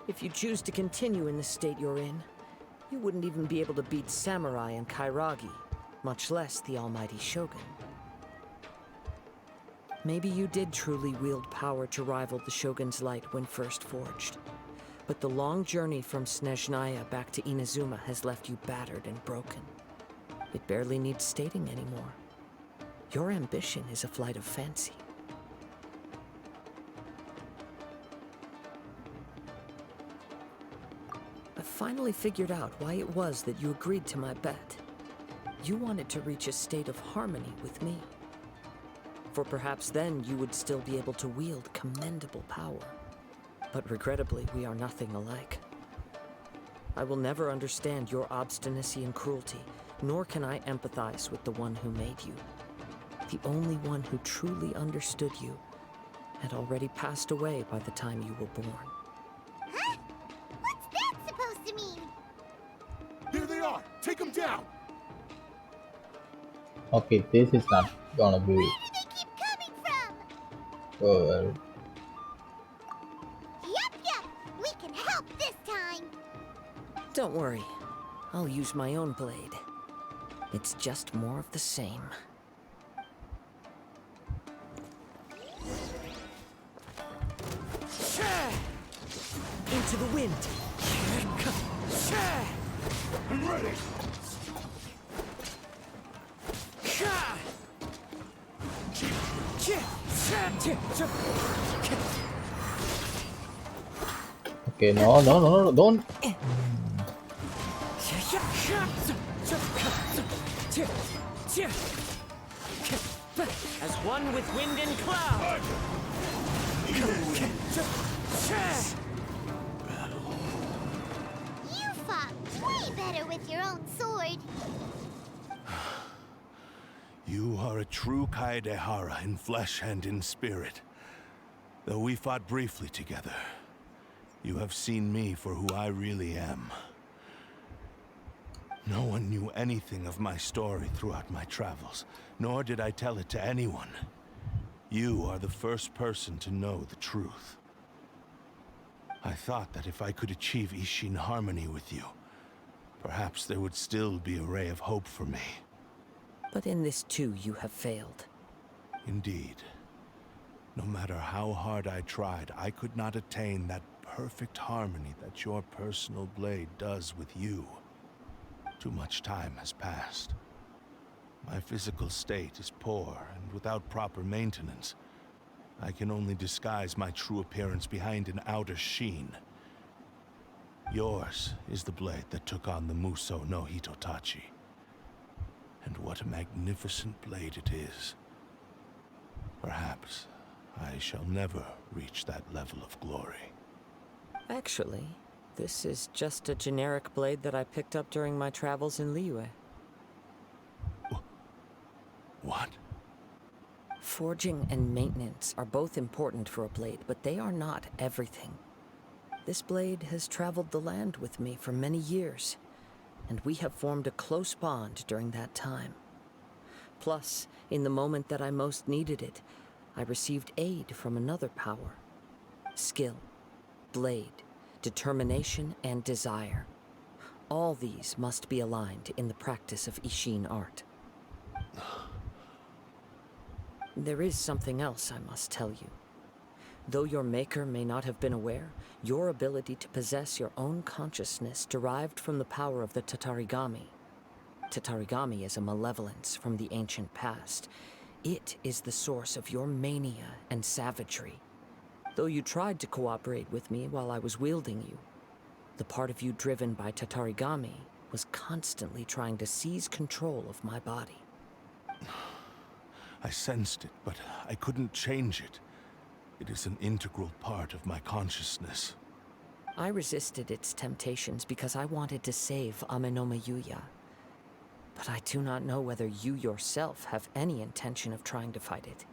If you choose to continue in the state you're in, you wouldn't even be able to beat Samurai and Kairagi, much less the almighty Shogun. Maybe you did truly wield power to rival the Shogun's light when first forged. But the long journey from Snezhnaya back to Inazuma has left you battered and broken. It barely needs stating anymore. Your ambition is a flight of fancy. I finally figured out why it was that you agreed to my bet. You wanted to reach a state of harmony with me. For perhaps then you would still be able to wield commendable power. But regrettably, we are nothing alike. I will never understand your obstinacy and cruelty, nor can I empathize with the one who made you. The only one who truly understood you had already passed away by the time you were born.
Huh? What's that supposed to mean?
Here they are! Take them down!
Okay, this is not gonna be
Where do they keep coming from?
so well.
Yup, we can help this time.
Don't worry, I'll use my own blade. It's just more of the same. Into the wind.
I'm ready!
Okay, no, don't.
As one with wind and cloud.
You fought way better with your own sword.
You are a true Kaedehara in flesh and in spirit. Though we fought briefly together, you have seen me for who I really am. No one knew anything of my story throughout my travels, nor did I tell it to anyone. You are the first person to know the truth. I thought that if I could achieve Ishin harmony with you, perhaps there would still be a ray of hope for me.
But in this too, you have failed.
Indeed. No matter how hard I tried, I could not attain that perfect harmony that your personal blade does with you. Too much time has passed. My physical state is poor, and without proper maintenance, I can only disguise my true appearance behind an outer sheen. Yours is the blade that took on the Muso no Hitotachi. And what a magnificent blade it is. Perhaps I shall never reach that level of glory.
Actually, this is just a generic blade that I picked up during my travels in Liyue.
What?
Forging and maintenance are both important for a blade, but they are not everything. This blade has traveled the land with me for many years, and we have formed a close bond during that time. Plus, in the moment that I most needed it, I received aid from another power. Skill, blade, determination, and desire. All these must be aligned in the practice of Ishin art. There is something else I must tell you. Though your maker may not have been aware, your ability to possess your own consciousness derived from the power of the Tatarigami. Tatarigami is a malevolence from the ancient past. It is the source of your mania and savagery. Though you tried to cooperate with me while I was wielding you, the part of you driven by Tatarigami was constantly trying to seize control of my body.
I sensed it, but I couldn't change it. It is an integral part of my consciousness.
I resisted its temptations because I wanted to save Amenoma Yuya. But I do not know whether you yourself have any intention of trying to fight it.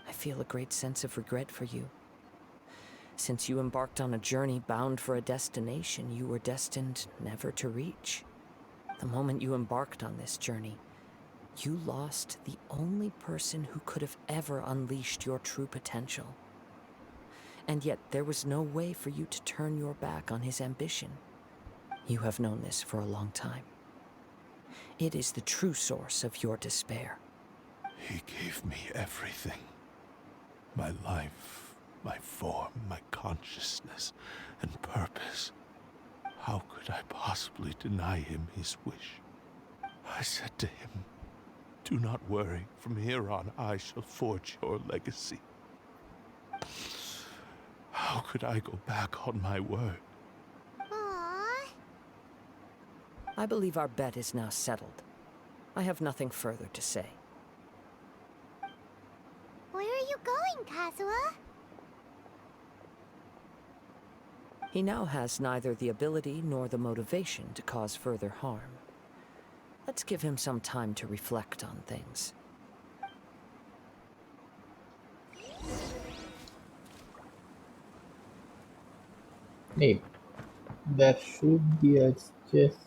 I feel a great sense of regret for you. Since you embarked on a journey bound for a destination you were destined never to reach. The moment you embarked on this journey, you lost the only person who could have ever unleashed your true potential. And yet there was no way for you to turn your back on his ambition. You have known this for a long time. It is the true source of your despair.
He gave me everything. My life, my form, my consciousness, and purpose. How could I possibly deny him his wish? I said to him, "Do not worry, from here on I shall forge your legacy." How could I go back on my word?
Aww.
I believe our bet is now settled. I have nothing further to say.
Where are you going, Kazuha?
He now has neither the ability nor the motivation to cause further harm. Let's give him some time to reflect on things.
Neat. There should be a chest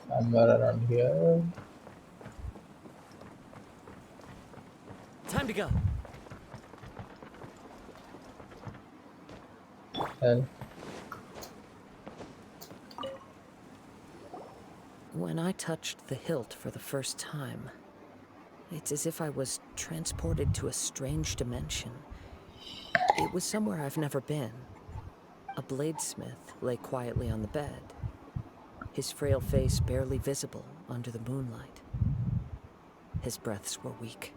somewhere around here.
Time to go!
And
When I touched the hilt for the first time, it's as if I was transported to a strange dimension. It was somewhere I've never been. A bladesmith lay quietly on the bed, his frail face barely visible under the moonlight. His breaths were weak,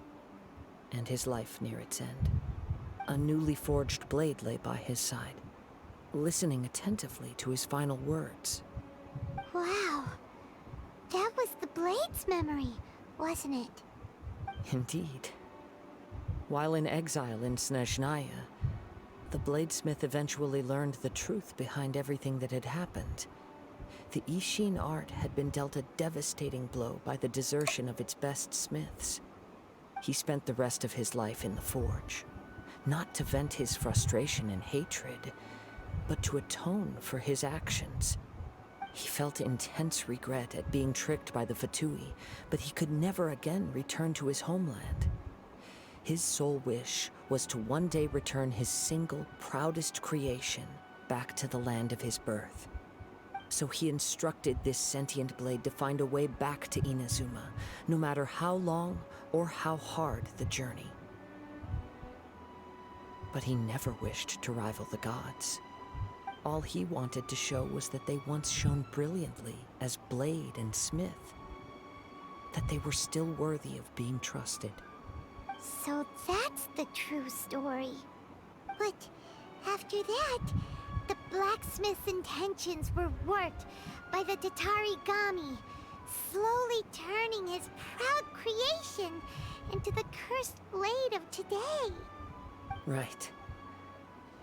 and his life near its end. A newly forged blade lay by his side, listening attentively to his final words.
Wow. That was the Blade's memory, wasn't it?
Indeed. While in exile in Snezhnaya, the bladesmith eventually learned the truth behind everything that had happened. The Ishin art had been dealt a devastating blow by the desertion of its best smiths. He spent the rest of his life in the forge, not to vent his frustration and hatred, but to atone for his actions. He felt intense regret at being tricked by the Fatui, but he could never again return to his homeland. His sole wish was to one day return his single, proudest creation back to the land of his birth. So he instructed this sentient blade to find a way back to Inazuma, no matter how long or how hard the journey. But he never wished to rival the gods. All he wanted to show was that they once shone brilliantly as blade and smith, that they were still worthy of being trusted.
So that's the true story. But after that, the blacksmith's intentions were warped by the Tatarigami, slowly turning his proud creation into the cursed blade of today.
Right.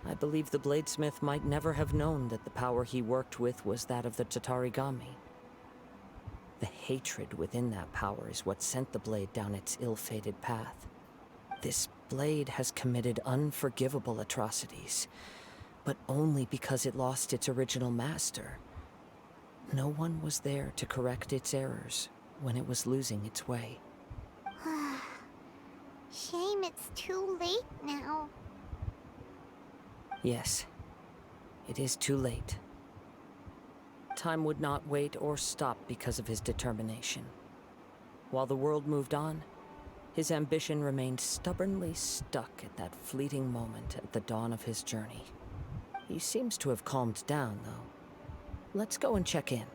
I believe the bladesmith might never have known that the power he worked with was that of the Tatarigami. The hatred within that power is what sent the blade down its ill-fated path. This blade has committed unforgivable atrocities, but only because it lost its original master. No one was there to correct its errors when it was losing its way.
Shame it's too late now.
Yes, it is too late. Time would not wait or stop because of his determination. While the world moved on, his ambition remained stubbornly stuck at that fleeting moment at the dawn of his journey. He seems to have calmed down, though. Let's go and check in.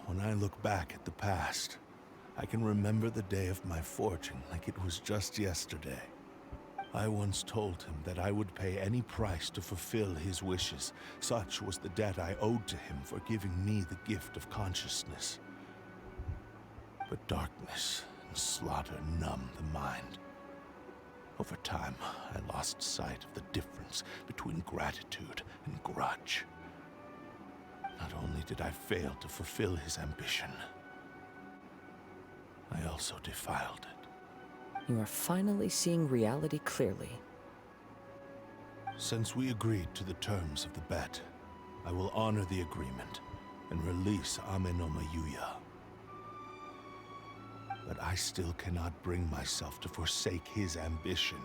When I look back at the past, I can remember the day of my forging like it was just yesterday. I once told him that I would pay any price to fulfill his wishes. Such was the debt I owed to him for giving me the gift of consciousness. But darkness and slaughter numb the mind. Over time, I lost sight of the difference between gratitude and grudge. Not only did I fail to fulfill his ambition, I also defiled it.
You are finally seeing reality clearly.
Since we agreed to the terms of the bet, I will honor the agreement and release Amenoma Yuya. But I still cannot bring myself to forsake his ambition.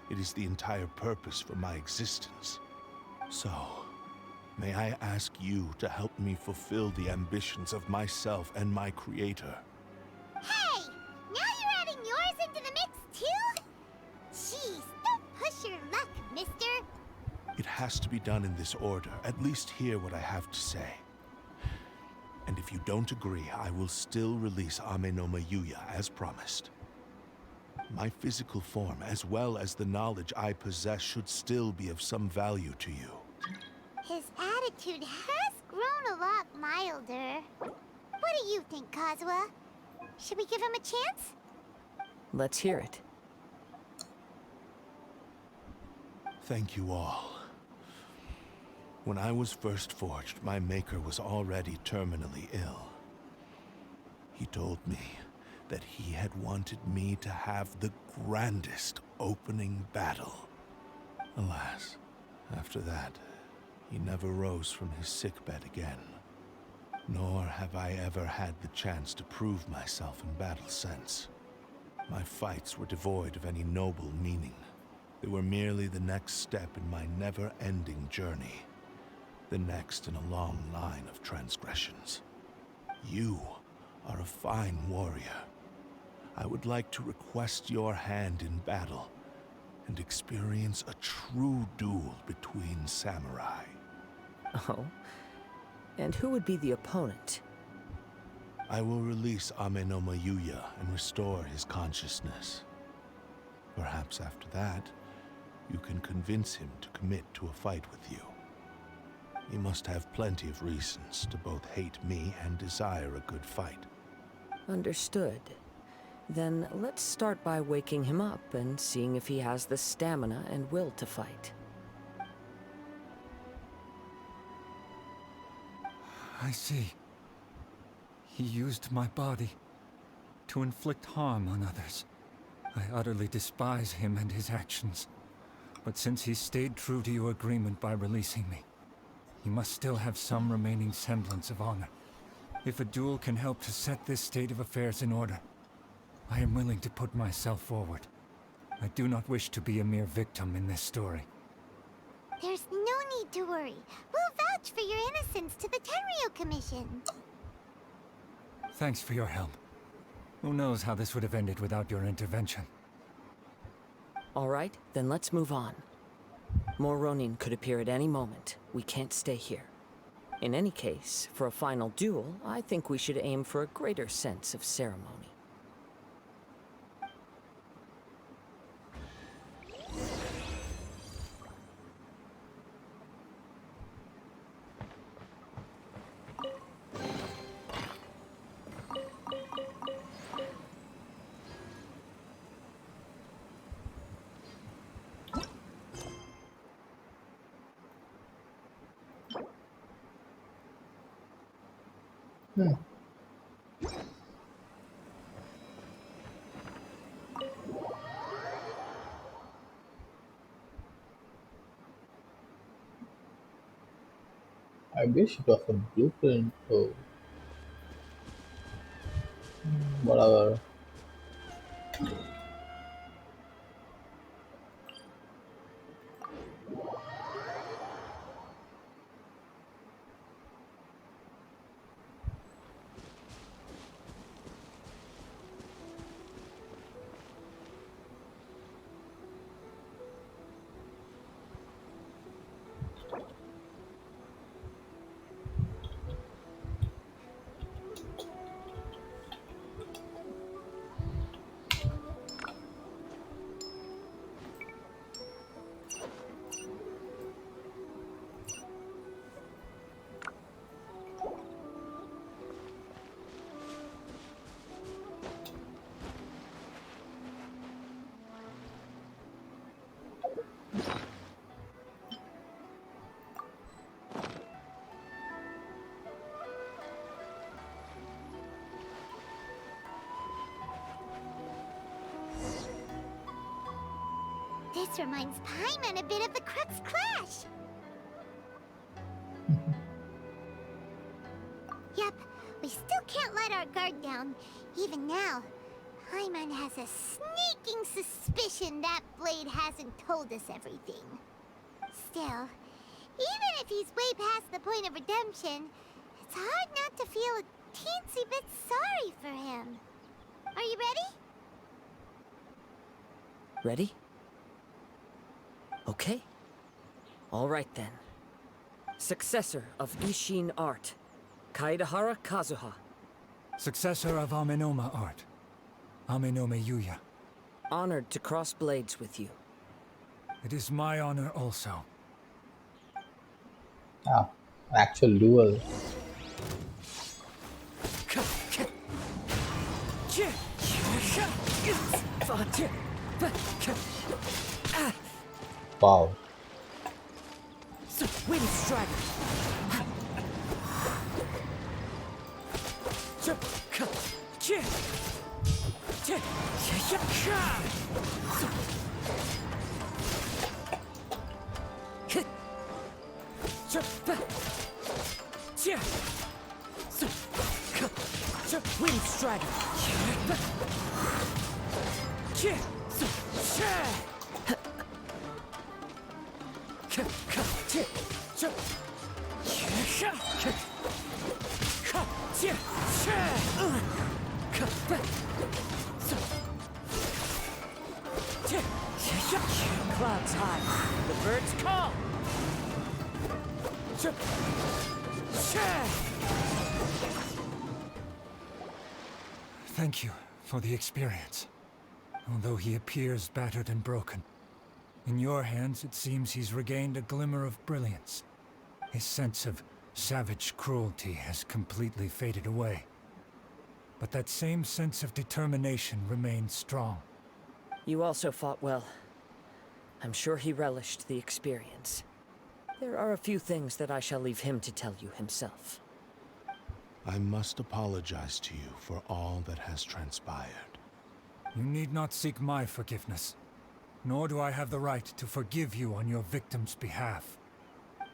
It is the entire purpose for my existence. So, may I ask you to help me fulfill the ambitions of myself and my creator?
Hey! Now you're adding yours into the mix, too? Jeez, don't push your luck, mister.
It has to be done in this order. At least hear what I have to say. And if you don't agree, I will still release Amenoma Yuya as promised. My physical form, as well as the knowledge I possess, should still be of some value to you.
His attitude has grown a lot milder. What do you think, Kazuha? Should we give him a chance?
Let's hear it.
Thank you all. When I was first forged, my maker was already terminally ill. He told me that he had wanted me to have the grandest opening battle. Alas, after that, he never rose from his sickbed again. Nor have I ever had the chance to prove myself in battle since. My fights were devoid of any noble meaning. They were merely the next step in my never-ending journey. The next in a long line of transgressions. You are a fine warrior. I would like to request your hand in battle and experience a true duel between samurai.
Oh? And who would be the opponent?
I will release Amenoma Yuya and restore his consciousness. Perhaps after that, you can convince him to commit to a fight with you. He must have plenty of reasons to both hate me and desire a good fight.
Understood. Then let's start by waking him up and seeing if he has the stamina and will to fight.
I see. He used my body to inflict harm on others. I utterly despise him and his actions. But since he stayed true to your agreement by releasing me, he must still have some remaining semblance of honor. If a duel can help to set this state of affairs in order, I am willing to put myself forward. I do not wish to be a mere victim in this story.
There's no need to worry. We'll vouch for your innocence to the Tenryo Commission.
Thanks for your help. Who knows how this would have ended without your intervention?
All right, then let's move on. More Ronin could appear at any moment. We can't stay here. In any case, for a final duel, I think we should aim for a greater sense of ceremony.
I wish it was a blueprint, so whatever.
This reminds Paimon a bit of the Crux Clash. Yep, we still can't let our guard down. Even now, Paimon has a sneaking suspicion that Blade hasn't told us everything. Still, even if he's way past the point of redemption, it's hard not to feel a teensy bit sorry for him. Are you ready?
Ready? Okay. All right then. Successor of Ishin art, Kaedehara Kazuha.
Successor of Amenoma art, Amenome Yuya.
Honored to cross blades with you.
It is my honor also.
Ah, actual duel. Wow.
Wind Strider. Wind Strider. Clouds high, the birds call.
Thank you for the experience. Although he appears battered and broken, in your hands it seems he's regained a glimmer of brilliance. His sense of savage cruelty has completely faded away. But that same sense of determination remains strong.
You also fought well. I'm sure he relished the experience. There are a few things that I shall leave him to tell you himself.
I must apologize to you for all that has transpired.
You need not seek my forgiveness, nor do I have the right to forgive you on your victim's behalf.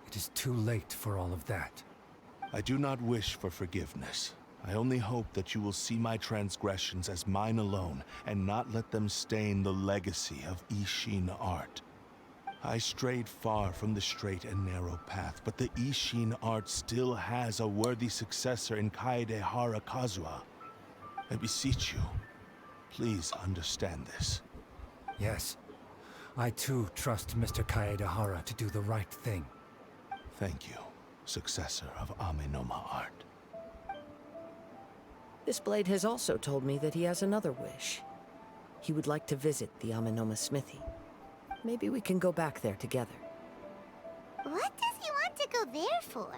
It is too late for all of that.
I do not wish for forgiveness. I only hope that you will see my transgressions as mine alone, and not let them stain the legacy of Ishin art. I strayed far from the straight and narrow path, but the Ishin art still has a worthy successor in Kaedehara Kazuha. I beseech you, please understand this.
Yes, I too trust Mr. Kaedehara to do the right thing.
Thank you, successor of Amenoma art.
This blade has also told me that he has another wish. He would like to visit the Amenoma smithy. Maybe we can go back there together.
What does he want to go there for?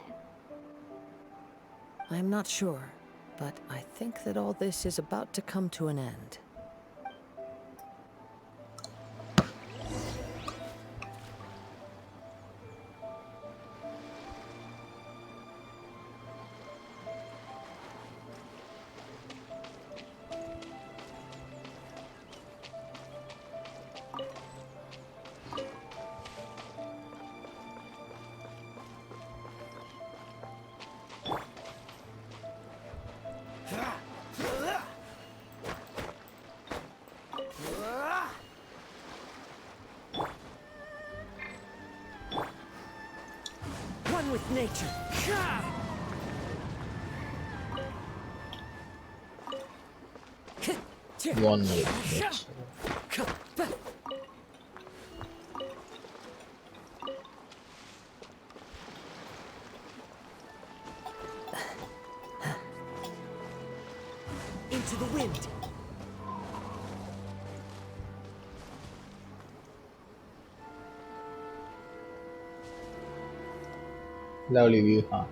I'm not sure, but I think that all this is about to come to an end. One with nature.
One with nature.
Into the wind.
Lovely view, huh?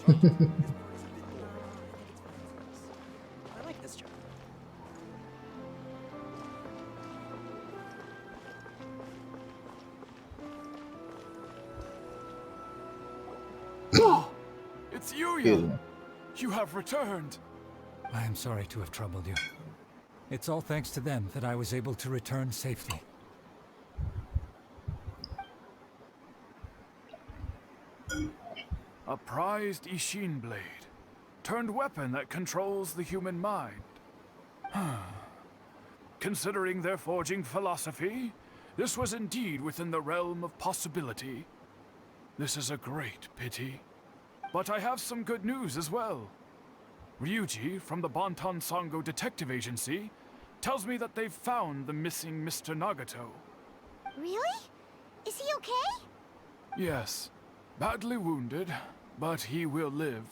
I like this job.
It's
Excuse
Yuya!
me.
You have returned!
I am sorry to have troubled you. It's all thanks to them that I was able to return safely.
A prized Ishin blade, turned weapon that controls the human mind. Considering their forging philosophy, this was indeed within the realm of possibility. This is a great pity. But I have some good news as well. Ryuji from the Bonton Sango Detective Agency tells me that they've found the missing Mr. Nagato.
Really? Is he okay?
Yes, badly wounded, but he will live.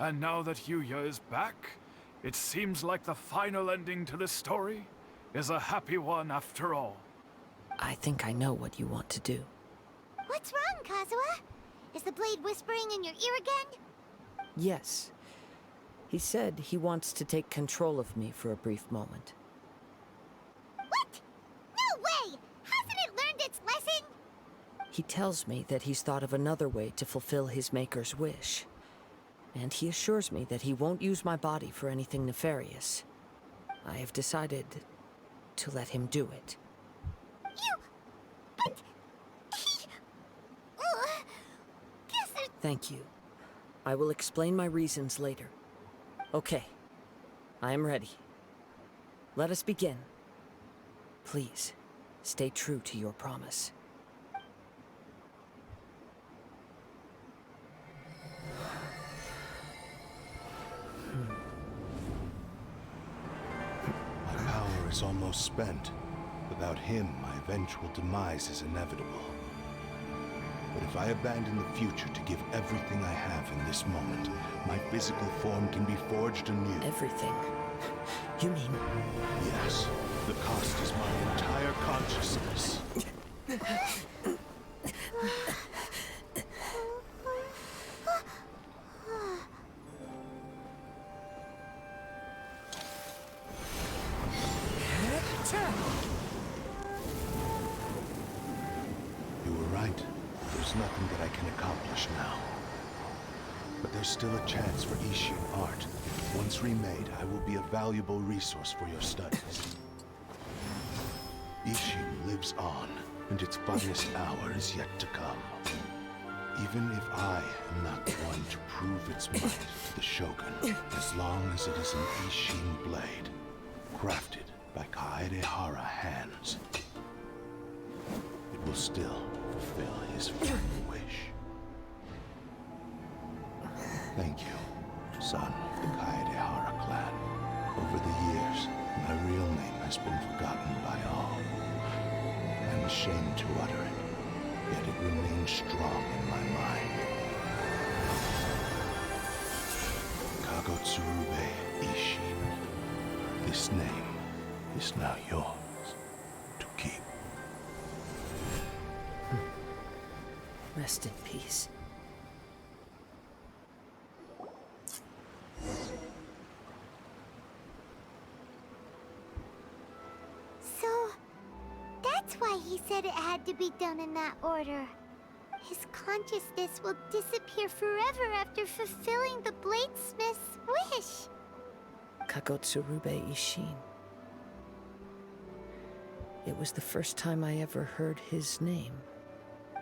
And now that Yuya is back, it seems like the final ending to this story is a happy one after all.
I think I know what you want to do.
What's wrong, Kazuha? Is the blade whispering in your ear again?
Yes. He said he wants to take control of me for a brief moment.
What? No way! Hasn't it learned its lesson?
He tells me that he's thought of another way to fulfill his maker's wish. And he assures me that he won't use my body for anything nefarious. I have decided to let him do it.
But... he... guess there's...
Thank you. I will explain my reasons later. Okay. I am ready. Let us begin. Please, stay true to your promise.
My power is almost spent. Without him, my eventual demise is inevitable. But if I abandon the future to give everything I have in this moment, my physical form can be forged anew.
Everything? You mean...
Yes. The cost is my entire consciousness. You were right. There's nothing that I can accomplish now. But there's still a chance for Ishin art. Once remade, I will be a valuable resource for your studies. Ishin lives on, and its finest hour is yet to come. Even if I am not the one to prove its might to the Shogun, as long as it is an Ishin blade, crafted by Kaedehara hands, it will still fulfill his final wish. Thank you, son of the Kaedehara clan. Over the years, my real name has been forgotten by all. I'm ashamed to utter it, yet it remains strong in my mind. Kagotsurube Ishin. This name is now yours to keep.
Rest in peace.
So... that's why he said it had to be done in that order. His consciousness will disappear forever after fulfilling the bladesmith's wish.
Kagotsurube Ishin. It was the first time I ever heard his name.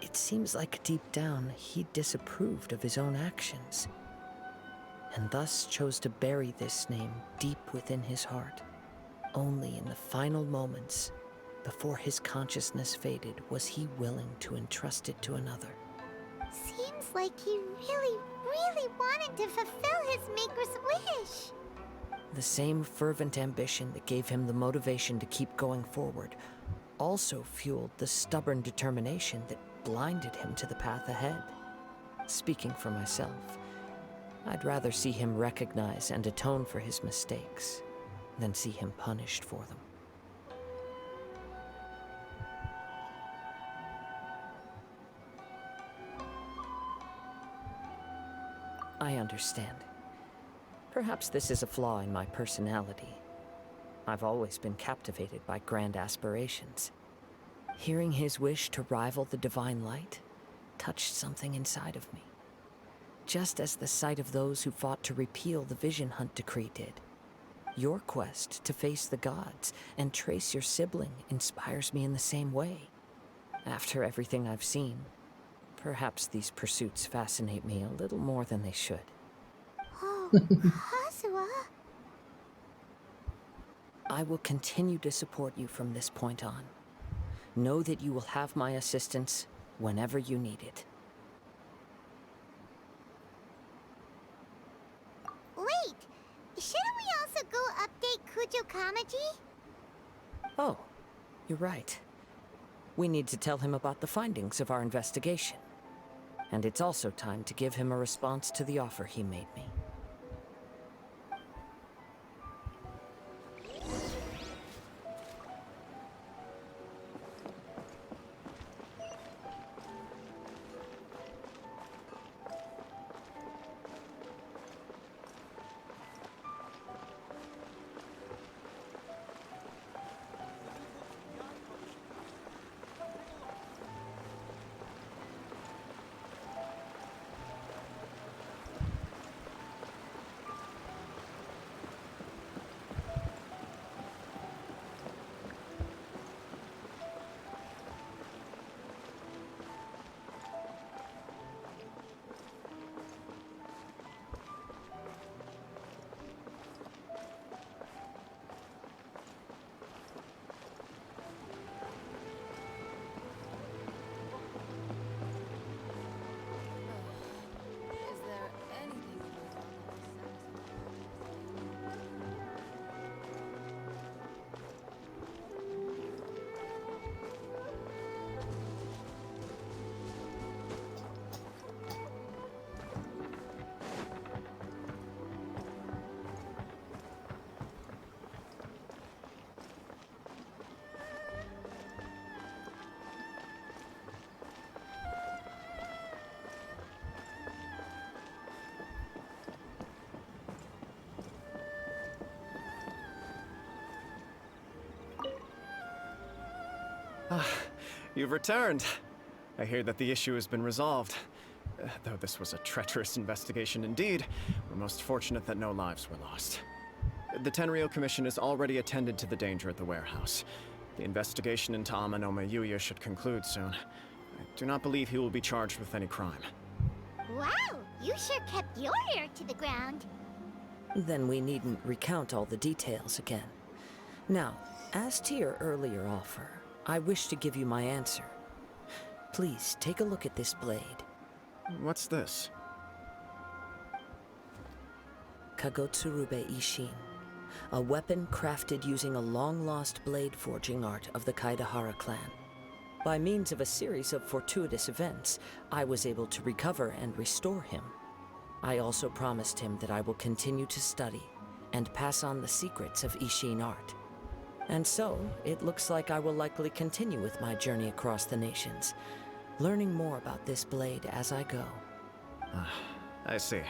It seems like deep down he disapproved of his own actions, and thus chose to bury this name deep within his heart. Only in the final moments, before his consciousness faded, was he willing to entrust it to another.
Seems like he really, really wanted to fulfill his maker's wish.
The same fervent ambition that gave him the motivation to keep going forward also fueled the stubborn determination that blinded him to the path ahead. Speaking for myself, I'd rather see him recognize and atone for his mistakes than see him punished for them. I understand. Perhaps this is a flaw in my personality. I've always been captivated by grand aspirations. Hearing his wish to rival the divine light touched something inside of me. just as the sight of those who fought to repeal the Vision Hunt decree did. Your quest to face the gods and trace your sibling inspires me in the same way. After everything I've seen, perhaps these pursuits fascinate me a little more than they should.
Oh, Kazuha?
I will continue to support you from this point on. Know that you will have my assistance whenever you need it.
Wait! Shouldn't we also go update Kujo Kamaji?
Oh, you're right. We need to tell him about the findings of our investigation. And it's also time to give him a response to the offer he made me.
You've returned. I hear that the issue has been resolved. Though this was a treacherous investigation indeed, we're most fortunate that no lives were lost. The Tenryou Commission has already attended to the danger at the warehouse. The investigation into Amanome Yuya should conclude soon. I do not believe he will be charged with any crime.
Wow! You sure kept your ear to the ground.
Then we needn't recount all the details again. Now, as to your earlier offer, I wish to give you my answer. Please, take a look at this blade.
What's this?
Kagotsurube Ishin, a weapon crafted using a long-lost blade forging art of the Kaedehara clan. By means of a series of fortuitous events, I was able to recover and restore him. I also promised him that I will continue to study and pass on the secrets of Ishin art. And so, it looks like I will likely continue with my journey across the nations, learning more about this blade as I go.
I see.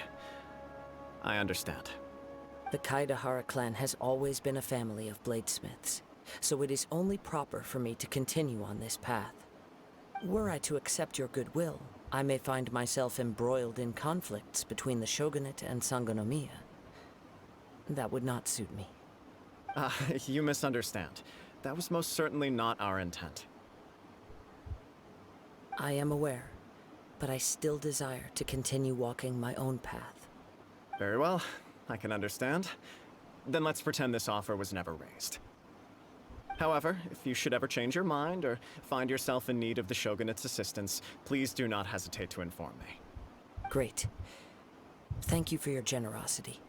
I understand.
The Kaedehara clan has always been a family of bladesmiths, so it is only proper for me to continue on this path. Were I to accept your goodwill, I may find myself embroiled in conflicts between the shogunate and Sangonomiya. That would not suit me.
You misunderstand. That was most certainly not our intent.
I am aware, but I still desire to continue walking my own path.
Very well, I can understand. Then let's pretend this offer was never raised. However, if you should ever change your mind or find yourself in need of the Shogunate's assistance, please do not hesitate to inform me.
Great. Thank you for your generosity.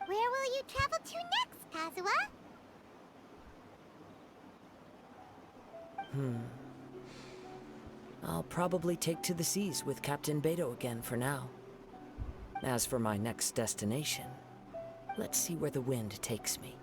Where will you travel to next, Kazuha?
I'll probably take to the seas with Captain Beto again for now. As for my next destination, let's see where the wind takes me.